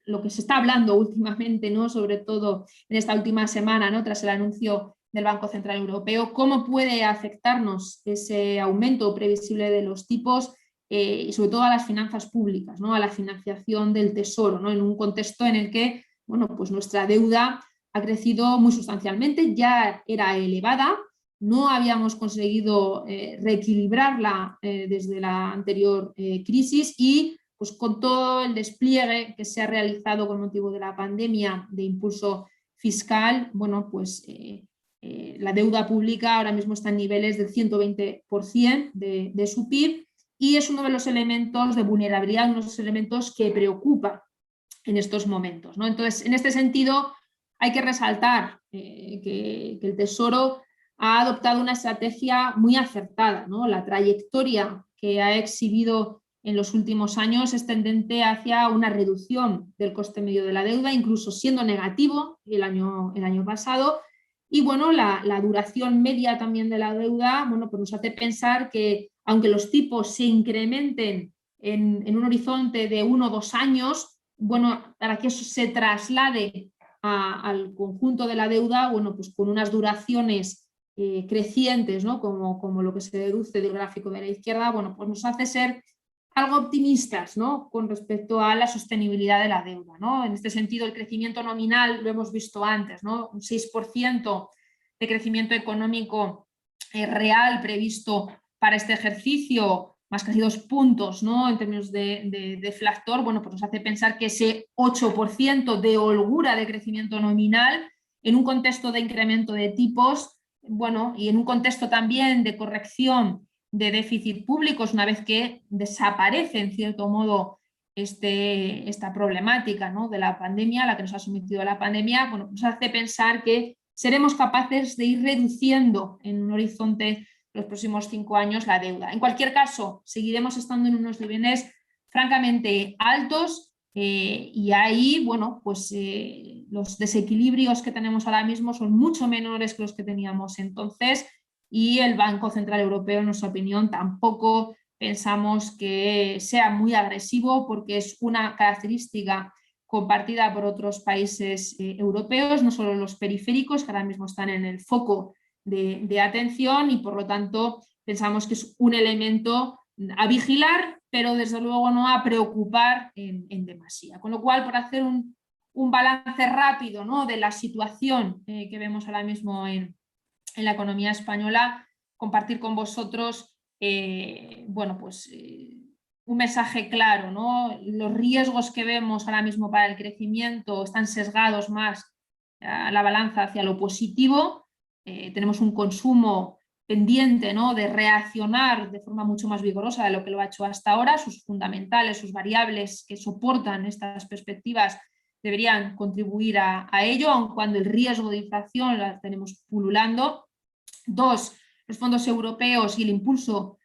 lo que se está hablando últimamente, ¿no?, sobre todo en esta última semana, ¿no?, tras el anuncio del Banco Central Europeo, cómo puede afectarnos ese aumento previsible de los tipos y sobre todo a las finanzas públicas, ¿no?, a la financiación del Tesoro, ¿no?, en un contexto en el que, bueno, pues nuestra deuda ha crecido muy sustancialmente, ya era elevada, no habíamos conseguido reequilibrarla desde la anterior crisis, y pues con todo el despliegue que se ha realizado con motivo de la pandemia de impulso fiscal, bueno, pues la deuda pública ahora mismo está en niveles del 120% de su PIB, y es uno de los elementos de vulnerabilidad, uno de los elementos que preocupa en estos momentos, ¿no? Entonces, en este sentido, hay que resaltar que el Tesoro ha adoptado una estrategia muy acertada, ¿no? La trayectoria que ha exhibido en los últimos años es tendente hacia una reducción del coste medio de la deuda, incluso siendo negativo el año pasado. Y bueno, la duración media también de la deuda, bueno, pues nos hace pensar que aunque los tipos se incrementen en un horizonte de 1 o 2 años, bueno, para que eso se traslade al conjunto de la deuda, bueno, pues con unas duraciones crecientes, ¿no?, como lo que se deduce del gráfico de la izquierda, bueno, pues nos hace ser algo optimistas, ¿no?, con respecto a la sostenibilidad de la deuda, ¿no? En este sentido, el crecimiento nominal lo hemos visto antes, ¿no?, un 6% de crecimiento económico real previsto para este ejercicio, más casi 2 puntos, ¿no?, en términos de deflactor, bueno, pues nos hace pensar que ese 8% de holgura de crecimiento nominal en un contexto de incremento de tipos, bueno, y en un contexto también de corrección de déficit públicos, una vez que desaparece en cierto modo esta problemática, ¿no?, de la pandemia, a la que nos ha sometido la pandemia, bueno, nos hace pensar que seremos capaces de ir reduciendo en un horizonte los próximos 5 años la deuda. En cualquier caso, seguiremos estando en unos niveles francamente altos y ahí, bueno, pues los desequilibrios que tenemos ahora mismo son mucho menores que los que teníamos entonces, y el Banco Central Europeo, en nuestra opinión, tampoco pensamos que sea muy agresivo, porque es una característica compartida por otros países europeos, no solo los periféricos, que ahora mismo están en el foco de atención, y por lo tanto pensamos que es un elemento a vigilar, pero desde luego no a preocupar en demasía. Con lo cual, por hacer un balance rápido, ¿no?, de la situación que vemos ahora mismo en la economía española, compartir con vosotros bueno, pues, un mensaje claro, ¿no? Los riesgos que vemos ahora mismo para el crecimiento están sesgados más a la balanza hacia lo positivo. Tenemos un consumo pendiente, ¿no?, de reaccionar de forma mucho más vigorosa de lo que lo ha hecho hasta ahora. Sus fundamentales, sus variables que soportan estas perspectivas deberían contribuir a ello, aun cuando el riesgo de inflación la tenemos pululando. 2, los fondos europeos y el impulso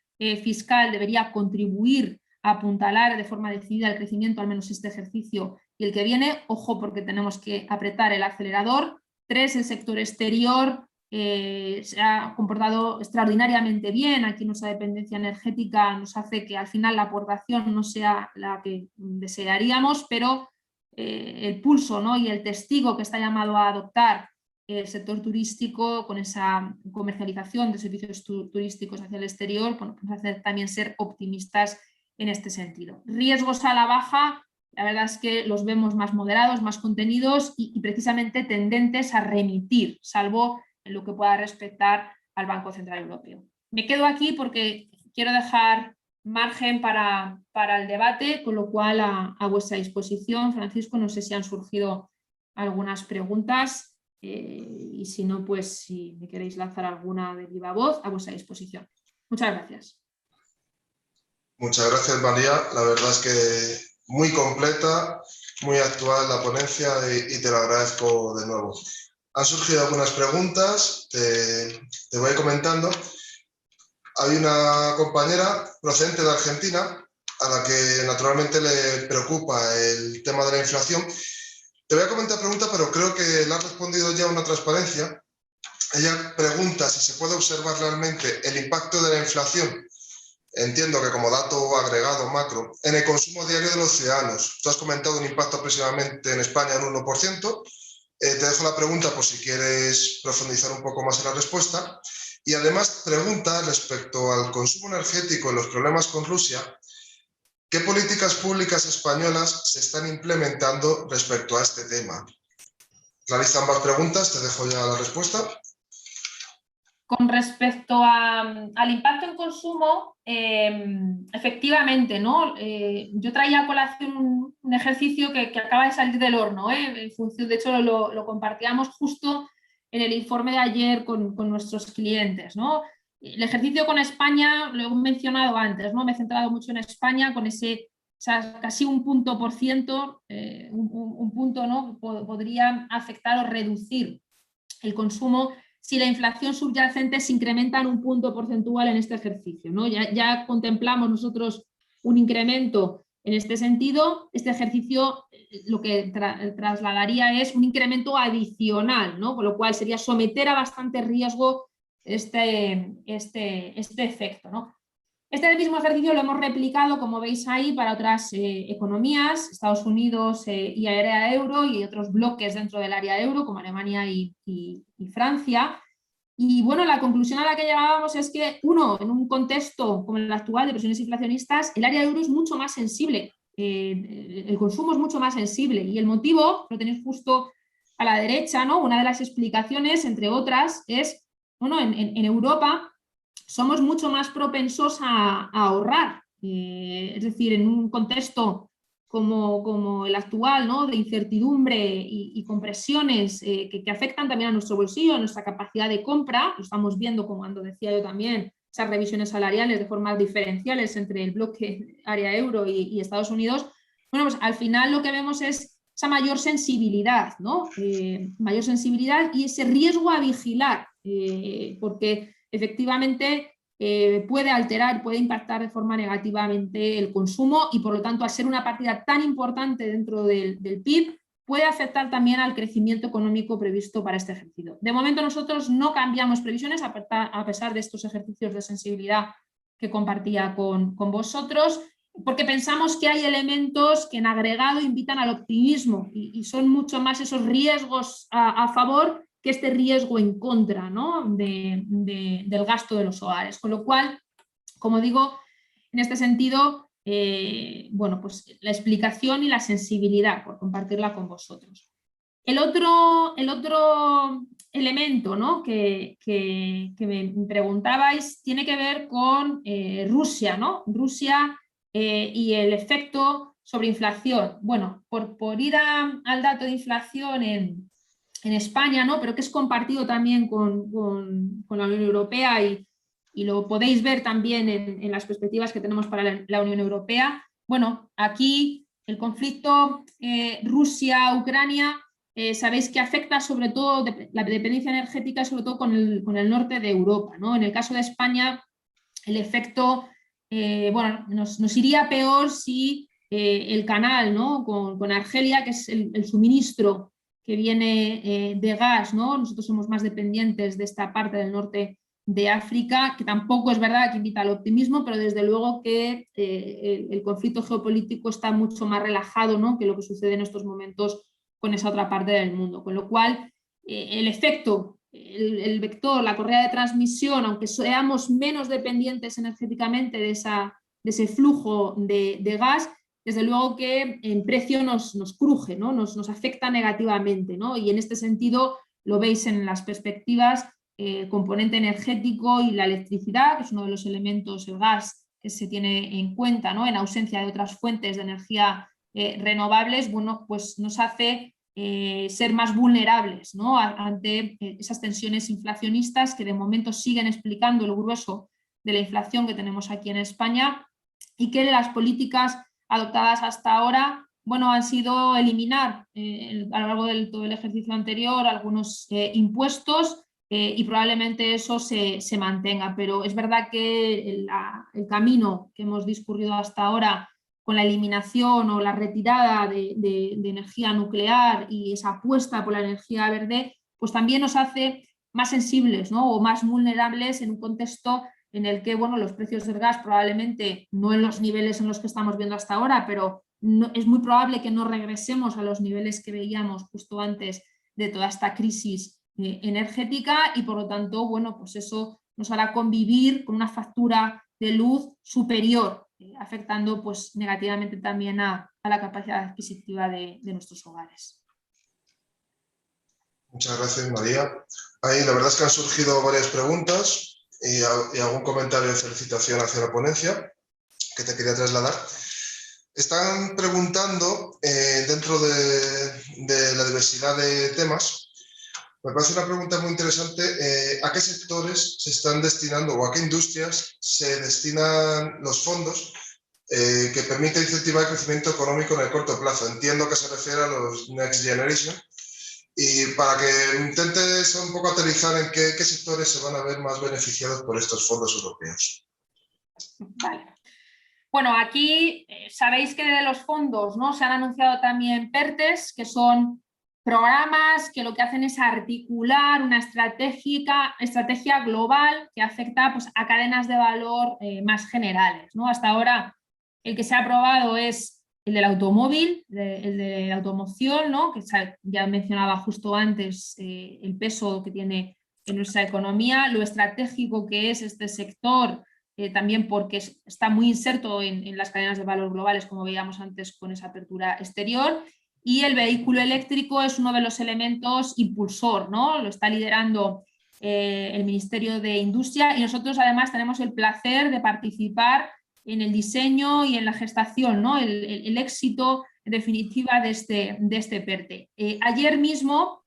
fiscal debería contribuir a apuntalar de forma decidida el crecimiento, al menos este ejercicio y el que viene. Ojo, porque tenemos que apretar el acelerador. 3, el sector exterior se ha comportado extraordinariamente bien. Aquí nuestra dependencia energética nos hace que al final la aportación no sea la que desearíamos, pero el pulso, ¿no?, y el testigo que está llamado a adoptar el sector turístico con esa comercialización de servicios turísticos hacia el exterior, bueno, pues hace también ser optimistas en este sentido. Riesgos a la baja, la verdad es que los vemos más moderados, más contenidos y precisamente tendentes a remitir, salvo en lo que pueda respectar al Banco Central Europeo. Me quedo aquí porque quiero dejar margen para el debate, con lo cual a vuestra disposición. Francisco, no sé si han surgido algunas preguntas y si no, pues si me queréis lanzar alguna de viva voz, a vuestra disposición. Muchas gracias. Muchas gracias, María. La verdad es que muy completa, muy actual la ponencia y te lo agradezco de nuevo. Han surgido algunas preguntas, te voy comentando. Hay una compañera procedente de Argentina a la que naturalmente le preocupa el tema de la inflación. Te voy a comentar pregunta, pero creo que le has respondido ya una transparencia. Ella pregunta si se puede observar realmente el impacto de la inflación, entiendo que como dato agregado macro, en el consumo diario de los ciudadanos. Tú has comentado un impacto aproximadamente en España en 1%. Te dejo la pregunta por si quieres profundizar un poco más en la respuesta. Y además pregunta respecto al consumo energético y los problemas con Rusia, ¿qué políticas públicas españolas se están implementando respecto a este tema? Realiza ambas preguntas, te dejo ya la respuesta. Con respecto al impacto en consumo, efectivamente, ¿no? Yo traía a colación un ejercicio que acaba de salir del horno, en función, de hecho lo compartíamos justo en el informe de ayer con nuestros clientes, ¿no? El ejercicio con España lo he mencionado antes, ¿no? Me he centrado mucho en España con casi un punto por ciento, un punto, ¿no?, podría afectar o reducir el consumo si la inflación subyacente se incrementa en un punto porcentual en este ejercicio, ¿no? Ya contemplamos nosotros un incremento en este sentido. Este ejercicio lo que trasladaría es un incremento adicional, ¿no? Con lo cual sería someter a bastante riesgo este efecto, ¿no? Este mismo ejercicio lo hemos replicado, como veis ahí, para otras economías, Estados Unidos y área euro, y otros bloques dentro del área euro, como Alemania y Francia. Y bueno, la conclusión a la que llegábamos es que, uno, en un contexto como el actual de presiones inflacionistas, el área euro es mucho más sensible, el consumo es mucho más sensible, y el motivo, lo tenéis justo a la derecha, ¿no? Una de las explicaciones, entre otras, es, bueno, en Europa somos mucho más propensos a ahorrar, es decir, en un contexto como el actual, ¿no?, de incertidumbre y compresiones que afectan también a nuestro bolsillo, a nuestra capacidad de compra. Lo estamos viendo, como cuando decía yo también, esas revisiones salariales de formas diferenciales entre el bloque área euro y Estados Unidos. Bueno, pues al final lo que vemos es esa mayor sensibilidad, ¿no? Mayor sensibilidad y ese riesgo a vigilar, porque efectivamente puede alterar, puede impactar de forma negativamente el consumo, y por lo tanto, al ser una partida tan importante dentro del PIB, puede afectar también al crecimiento económico previsto para este ejercicio. De momento nosotros no cambiamos previsiones a pesar de estos ejercicios de sensibilidad que compartía con vosotros. porque pensamos que hay elementos que en agregado invitan al optimismo y son mucho más esos riesgos a favor que este riesgo en contra, ¿no? del gasto de los hogares. Con lo cual, como digo, en este sentido, bueno, pues la explicación y la sensibilidad por compartirla con vosotros. El otro elemento, ¿no? que me preguntabais tiene que ver con Rusia, ¿no? Rusia y el efecto sobre inflación. Bueno, por ir al dato de inflación en España, ¿no? Pero que es compartido también con la Unión Europea y lo podéis ver también en las perspectivas que tenemos para la Unión Europea. Bueno, aquí el conflicto Rusia-Ucrania sabéis que afecta sobre todo la dependencia energética, sobre todo con el norte de Europa, ¿no? En el caso de España, el efecto bueno, nos iría peor si el canal, ¿no? con Argelia, que es el suministro que viene de gas, ¿no? Nosotros somos más dependientes de esta parte del norte de África, que tampoco es verdad que invita al optimismo, pero desde luego que el conflicto geopolítico está mucho más relajado, ¿no? que lo que sucede en estos momentos con esa otra parte del mundo. Con lo cual, el efecto, el vector, la correa de transmisión, aunque seamos menos dependientes energéticamente de ese flujo de gas, desde luego que en precio nos cruje, ¿no? nos afecta negativamente, ¿no? Y en este sentido lo veis en las perspectivas, componente energético y la electricidad, que es uno de los elementos, el gas, que se tiene en cuenta, ¿no? en ausencia de otras fuentes de energía renovables, bueno, pues nos hace ser más vulnerables, ¿no? ante esas tensiones inflacionistas que de momento siguen explicando el grueso de la inflación que tenemos aquí en España y que las políticas adoptadas hasta ahora, bueno, han sido eliminar a lo largo de todo el ejercicio anterior algunos impuestos y probablemente eso se mantenga, pero es verdad que el camino que hemos discurrido hasta ahora con la eliminación o la retirada de energía nuclear y esa apuesta por la energía verde, pues también nos hace más sensibles, ¿no? o más vulnerables en un contexto en el que, bueno, los precios del gas probablemente no en los niveles en los que estamos viendo hasta ahora, pero no, es muy probable que no regresemos a los niveles que veíamos justo antes de toda esta crisis energética y por lo tanto, bueno, pues eso nos hará convivir con una factura de luz superior, afectando pues negativamente también a la capacidad adquisitiva de nuestros hogares. Muchas gracias, María. Ahí la verdad es que han surgido varias preguntas y algún comentario de felicitación hacia la ponencia que te quería trasladar. Están preguntando, dentro de la diversidad de temas, me parece una pregunta muy interesante, ¿a qué sectores se están destinando o a qué industrias se destinan los fondos que permiten incentivar el crecimiento económico en el corto plazo? Entiendo que se refiere a los Next Generation. Y para que intentes un poco aterrizar en qué sectores se van a ver más beneficiados por estos fondos europeos. Vale. Bueno, aquí sabéis que de los fondos, ¿no? se han anunciado también PERTES, que son programas que lo que hacen es articular una estrategia global que afecta pues, a cadenas de valor más generales, ¿no? Hasta ahora el que se ha aprobado es el del automóvil, el de la automoción, ¿no? que ya mencionaba justo antes el peso que tiene en nuestra economía, lo estratégico que es este sector, también porque está muy inserto en las cadenas de valor globales, como veíamos antes con esa apertura exterior, y el vehículo eléctrico es uno de los elementos impulsor, ¿no? Lo está liderando el Ministerio de Industria y nosotros además tenemos el placer de participar en el diseño y en la gestación, ¿no? el éxito en definitiva de este PERTE. Ayer mismo,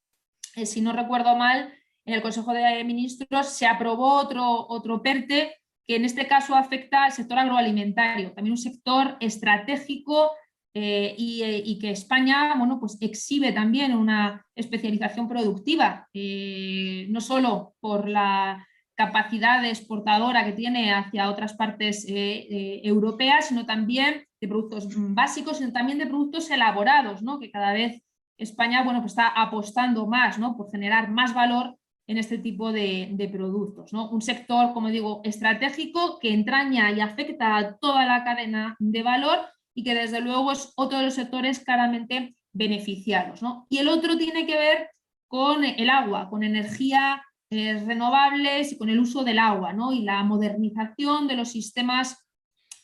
si no recuerdo mal, en el Consejo de Ministros se aprobó otro PERTE que en este caso afecta al sector agroalimentario, también un sector estratégico y que España, bueno, pues exhibe también una especialización productiva, no solo por la capacidad exportadora que tiene hacia otras partes europeas, sino también de productos básicos, sino también de productos elaborados, ¿no? que cada vez España, bueno, pues está apostando más, ¿no? por generar más valor en este tipo de productos, ¿no? Un sector, como digo, estratégico que entraña y afecta a toda la cadena de valor y que desde luego es otro de los sectores claramente beneficiados, ¿no? Y el otro tiene que ver con el agua, con energía renovables y con el uso del agua, ¿no? Y la modernización de los sistemas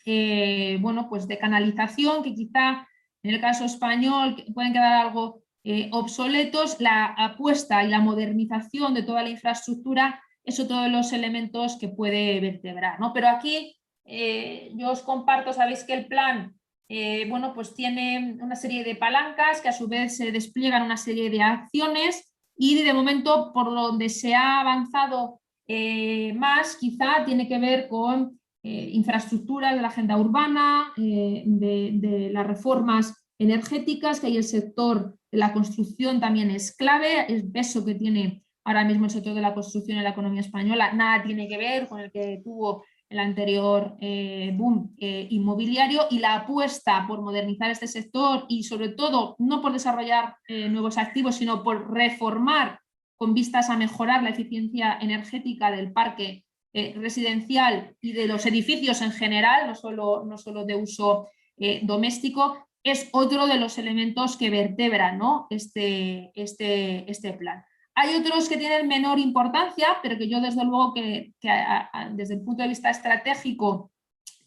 bueno, pues de canalización, que quizá en el caso español pueden quedar algo obsoletos. La apuesta y la modernización de toda la infraestructura es otro de los elementos que puede vertebrar, ¿no? Pero aquí yo os comparto, sabéis que el plan bueno, pues tiene una serie de palancas que a su vez se despliegan una serie de acciones y de momento por donde se ha avanzado más quizá tiene que ver con infraestructuras de la agenda urbana, de las reformas energéticas, que ahí el sector de la construcción también es clave, el peso que tiene ahora mismo el sector de la construcción en la economía española nada tiene que ver con el que tuvo el anterior boom inmobiliario, y la apuesta por modernizar este sector y sobre todo no por desarrollar nuevos activos, sino por reformar con vistas a mejorar la eficiencia energética del parque residencial y de los edificios en general, no solo de uso doméstico, es otro de los elementos que vertebran, ¿no? este plan. Hay otros que tienen menor importancia, pero que yo desde luego que desde el punto de vista estratégico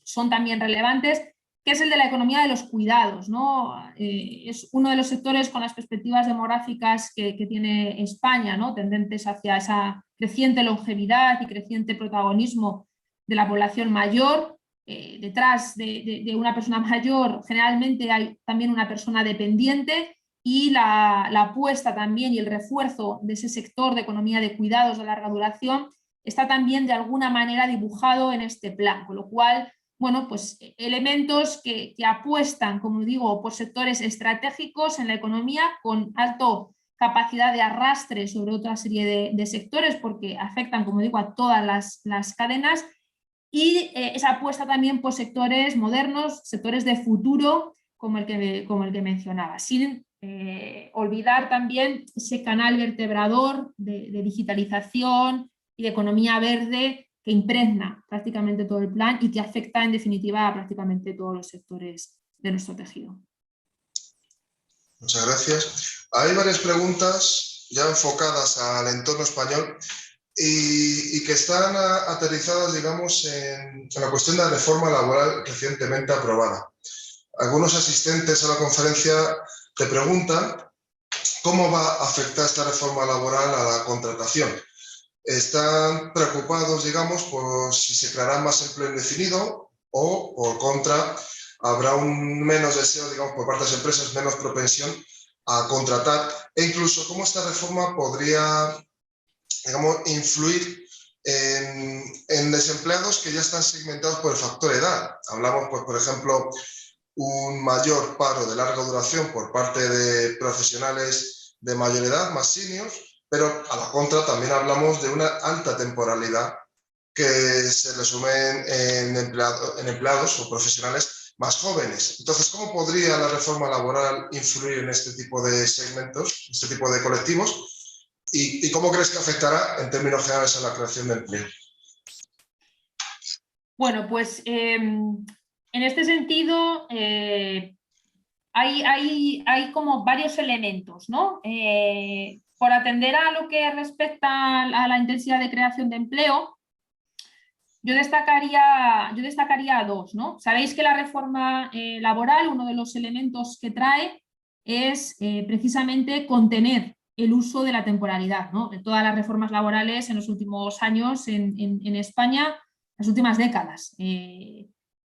son también relevantes, que es el de la economía de los cuidados, ¿no? Es uno de los sectores con las perspectivas demográficas que tiene España, ¿no? Tendentes hacia esa creciente longevidad y creciente protagonismo de la población mayor. Detrás de una persona mayor generalmente hay también una persona dependiente, y la apuesta también y el refuerzo de ese sector de economía de cuidados de larga duración está también de alguna manera dibujado en este plan, con lo cual, bueno, pues elementos que apuestan, como digo, por sectores estratégicos en la economía con alto capacidad de arrastre sobre otra serie de sectores porque afectan, como digo, a todas las cadenas, y esa apuesta también por sectores modernos, sectores de futuro, como el que mencionaba, sin olvidar también ese canal vertebrador de digitalización y de economía verde que impregna prácticamente todo el plan y que afecta en definitiva a prácticamente todos los sectores de nuestro tejido. Muchas gracias. Hay varias preguntas ya enfocadas al entorno español y que están aterrizadas, digamos, en la cuestión de la reforma laboral recientemente aprobada. Algunos asistentes a la conferencia te preguntan cómo va a afectar esta reforma laboral a la contratación. Están preocupados, digamos, por si se creará más empleo indefinido o, por contra, habrá un menos deseo, digamos, por parte de las empresas, menos propensión a contratar, e incluso cómo esta reforma podría, digamos, influir en desempleados que ya están segmentados por el factor edad. Hablamos, pues, por ejemplo, un mayor paro de larga duración por parte de profesionales de mayor edad, más seniors, pero a la contra también hablamos de una alta temporalidad que se resume en empleados o profesionales más jóvenes. Entonces, ¿cómo podría la reforma laboral influir en este tipo de segmentos, este tipo de colectivos? ¿Y cómo crees que afectará en términos generales a la creación de empleo? Bueno, pues en este sentido hay como varios elementos, ¿no? Por atender a lo que respecta a la intensidad de creación de empleo, yo destacaría dos, ¿no? Sabéis que la reforma laboral, uno de los elementos que trae es precisamente contener el uso de la temporalidad, ¿no? De todas las reformas laborales en los últimos años en España, las últimas décadas.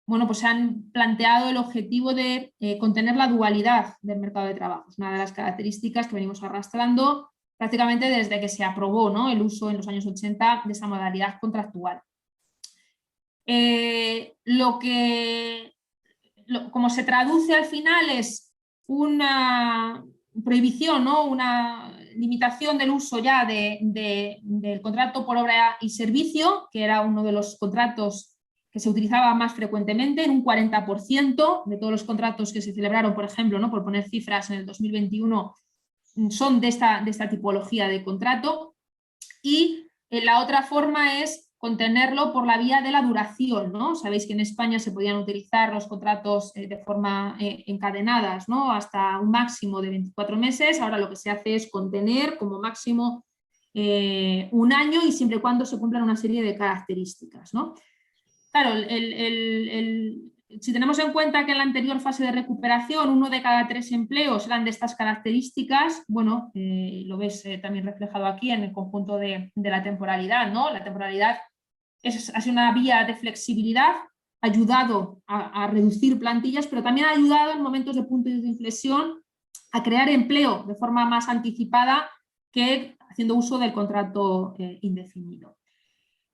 Bueno, pues se han planteado el objetivo de contener la dualidad del mercado de trabajo. Es una de las características que venimos arrastrando prácticamente desde que se aprobó, ¿no?, el uso en los años 80 de esa modalidad contractual. Como se traduce al final es una prohibición, ¿no?, una limitación del uso ya del contrato por obra y servicio, que era uno de los contratos que se utilizaba más frecuentemente, en un 40% de todos los contratos que se celebraron, por ejemplo, ¿no?, por poner cifras, en el 2021 son de esta tipología de contrato. Y la otra forma es contenerlo por la vía de la duración, ¿no? Sabéis que en España se podían utilizar los contratos de forma encadenadas, ¿no? Hasta un máximo de 24 meses. Ahora lo que se hace es contener como máximo un año y siempre y cuando se cumplan una serie de características, ¿no? Claro, si tenemos en cuenta que en la anterior fase de recuperación 1 de cada 3 empleos eran de estas características, bueno, lo ves también reflejado aquí en el conjunto de la temporalidad, ¿no? La temporalidad ha sido una vía de flexibilidad, ha ayudado a reducir plantillas, pero también ha ayudado en momentos de punto de inflexión a crear empleo de forma más anticipada que haciendo uso del contrato indefinido.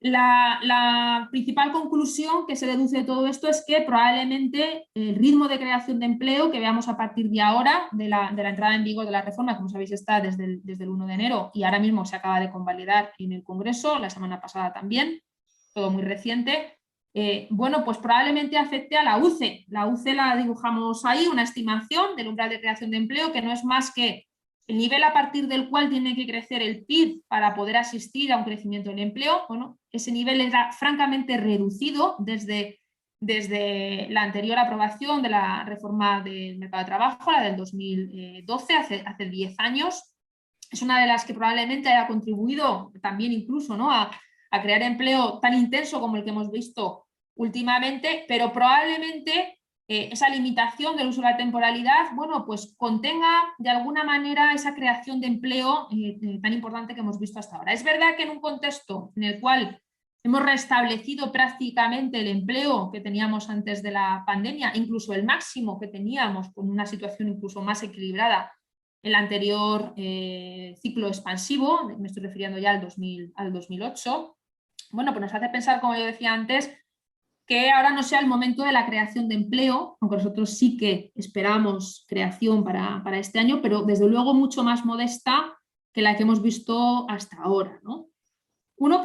La principal conclusión que se deduce de todo esto es que probablemente el ritmo de creación de empleo que veamos a partir de ahora, de la entrada en vigor de la reforma, como sabéis está desde el 1 de enero y ahora mismo se acaba de convalidar en el Congreso, la semana pasada también, todo muy reciente, bueno, pues probablemente afecte a la UCE. La UCE la dibujamos ahí, una estimación del umbral de creación de empleo que no es más que el nivel a partir del cual tiene que crecer el PIB para poder asistir a un crecimiento del empleo. Bueno, ese nivel era francamente reducido desde la anterior aprobación de la reforma del mercado de trabajo, la del 2012, hace 10 años. Es una de las que probablemente haya contribuido también incluso, ¿no?, a crear empleo tan intenso como el que hemos visto últimamente, pero probablemente esa limitación del uso de la temporalidad, bueno, pues contenga de alguna manera esa creación de empleo tan importante que hemos visto hasta ahora. Es verdad que en un contexto en el cual hemos restablecido prácticamente el empleo que teníamos antes de la pandemia, incluso el máximo que teníamos con una situación incluso más equilibrada el anterior ciclo expansivo, me estoy refiriendo ya al 2008, bueno, pues nos hace pensar, como yo decía antes, que ahora no sea el momento de la creación de empleo, aunque nosotros sí que esperamos creación para este año, pero desde luego mucho más modesta que la que hemos visto hasta ahora, ¿no? Uno,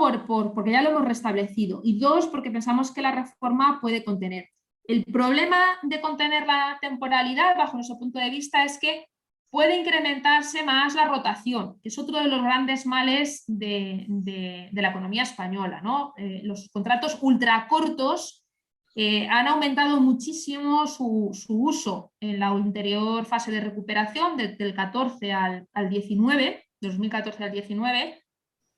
porque ya lo hemos restablecido, y dos, porque pensamos que la reforma puede contener. El problema de contener la temporalidad, bajo nuestro punto de vista, es que puede incrementarse más la rotación, que es otro de los grandes males de la economía española, ¿no? Los contratos ultracortos han aumentado muchísimo su uso en la anterior fase de recuperación, del 14 al 19, 2014 al 19,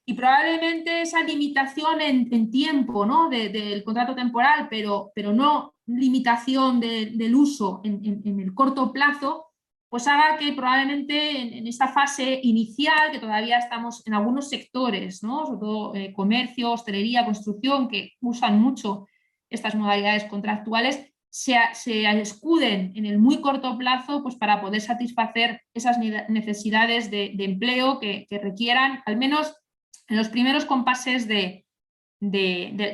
y probablemente esa limitación en tiempo, ¿no?, del contrato temporal, pero no limitación del uso en el corto plazo, pues haga que probablemente en esta fase inicial, que todavía estamos en algunos sectores, ¿no?, sobre todo comercio, hostelería, construcción, que usan mucho estas modalidades contractuales, se escuden en el muy corto plazo pues para poder satisfacer esas necesidades de empleo que requieran, al menos en los primeros compases de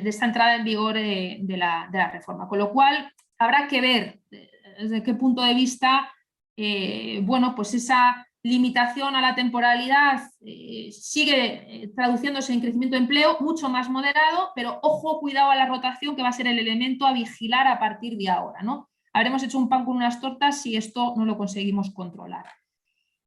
esta entrada en vigor de la reforma. Con lo cual, habrá que ver desde qué punto de vista bueno, pues esa limitación a la temporalidad sigue traduciéndose en crecimiento de empleo mucho más moderado, pero ojo, cuidado a la rotación, que va a ser el elemento a vigilar a partir de ahora, ¿no? Habremos hecho un pan con unas tortas si esto no lo conseguimos controlar.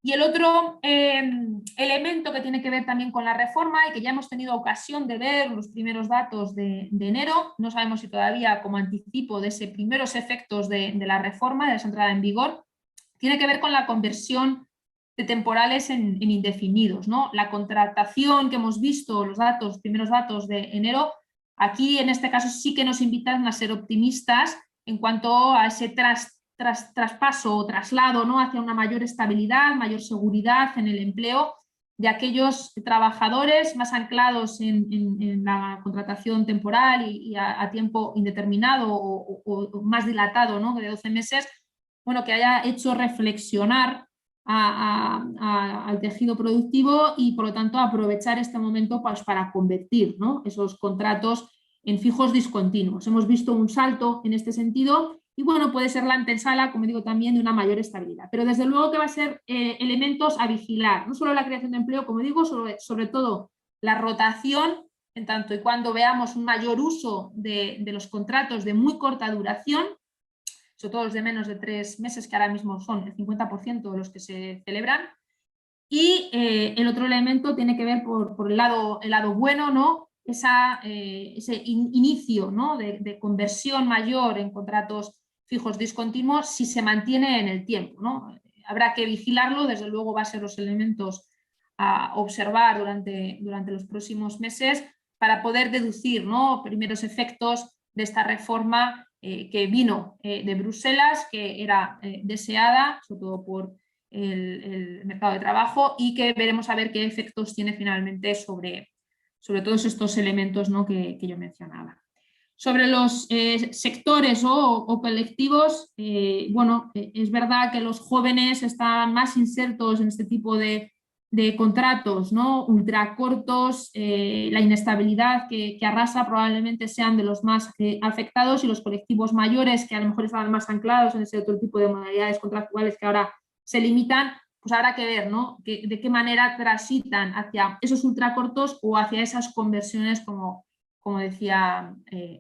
Y el otro elemento que tiene que ver también con la reforma y que ya hemos tenido ocasión de ver los primeros datos de enero, no sabemos si todavía como anticipo de esos primeros efectos de la reforma, de esa entrada en vigor, tiene que ver con la conversión de temporales en indefinidos, ¿no? La contratación que hemos visto, los primeros datos de enero, aquí en este caso sí que nos invitan a ser optimistas en cuanto a ese traspaso o traslado, ¿no?, hacia una mayor estabilidad, mayor seguridad en el empleo de aquellos trabajadores más anclados en la contratación temporal y a tiempo indeterminado o más dilatado, ¿no?, de 12 meses, bueno, que haya hecho reflexionar al tejido productivo y por lo tanto aprovechar este momento pues, para convertir, ¿no?, esos contratos en fijos discontinuos. Hemos visto un salto en este sentido y bueno, puede ser la antesala, como digo, también de una mayor estabilidad. Pero desde luego que va a ser elementos a vigilar, no solo la creación de empleo, como digo, sobre todo la rotación, en tanto y cuando veamos un mayor uso de los contratos de muy corta duración, sobre todo los de menos de 3 meses, que ahora mismo son el 50% de los que se celebran, Y el otro elemento tiene que ver por el lado bueno, ¿no? Ese inicio, ¿no? de conversión mayor en contratos fijos discontinuos si se mantiene en el tiempo, ¿no? Habrá que vigilarlo, desde luego va a ser los elementos a observar durante los próximos meses para poder deducir, ¿no? primeros efectos de esta reforma que vino de Bruselas, que era deseada, sobre todo por el mercado de trabajo, y que veremos a ver qué efectos tiene finalmente sobre todos estos elementos, ¿no? que yo mencionaba. Sobre los sectores o colectivos, bueno, es verdad que los jóvenes están más insertos en este tipo de contratos, ¿no? ultra cortos, la inestabilidad que arrasa probablemente sean de los más afectados, y los colectivos mayores que a lo mejor estaban más anclados en ese otro tipo de modalidades contractuales que ahora se limitan, pues habrá que ver, ¿no? de qué manera transitan hacia esos ultracortos o hacia esas conversiones como decía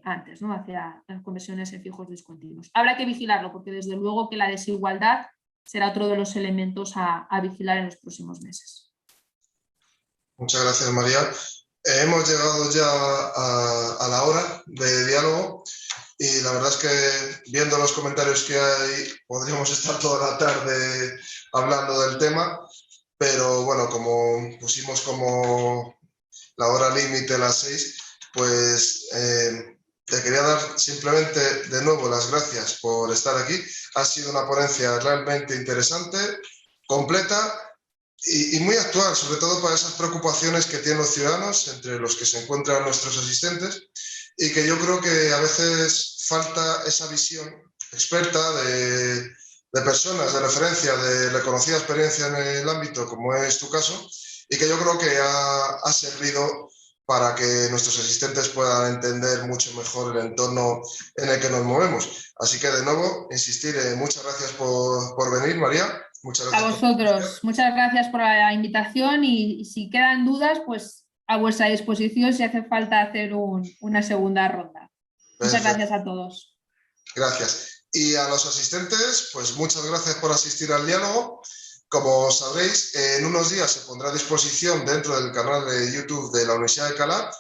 antes, ¿no? hacia las conversiones en fijos discontinuos. Habrá que vigilarlo porque desde luego que la desigualdad será otro de los elementos a vigilar en los próximos meses. Muchas gracias, María. Hemos llegado ya a la hora de diálogo y la verdad es que viendo los comentarios que hay podríamos estar toda la tarde hablando del tema, pero bueno, como pusimos como la hora límite las 6, pues te quería dar simplemente de nuevo las gracias por estar aquí. Ha sido una ponencia realmente interesante, completa y muy actual, sobre todo para esas preocupaciones que tienen los ciudadanos, entre los que se encuentran nuestros asistentes, y que yo creo que a veces falta esa visión experta de personas de referencia, de reconocida experiencia en el ámbito, como es tu caso, y que yo creo que ha servido para que nuestros asistentes puedan entender mucho mejor el entorno en el que nos movemos. Así que, de nuevo, insistir, muchas gracias por venir, María. Muchas gracias. A vosotros, muchas gracias por la invitación y si quedan dudas, pues a vuestra disposición si hace falta hacer una segunda ronda. Muchas gracias a todos. Gracias. Y a los asistentes, pues muchas gracias por asistir al diálogo. Como sabréis, en unos días se pondrá a disposición dentro del canal de YouTube de la Universidad de Alcalá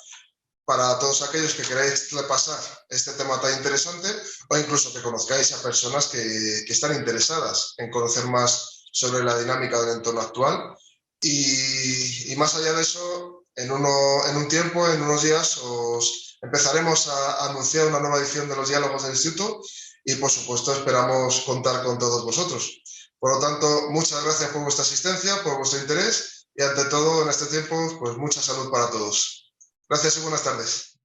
para todos aquellos que queráis repasar este tema tan interesante o incluso que conozcáis a personas que están interesadas en conocer más sobre la dinámica del entorno actual. Y más allá de eso, en un tiempo, en unos días, os empezaremos a anunciar una nueva edición de los diálogos del Instituto y, por supuesto, esperamos contar con todos vosotros. Por lo tanto, muchas gracias por vuestra asistencia, por vuestro interés y, ante todo, en este tiempo, pues mucha salud para todos. Gracias y buenas tardes.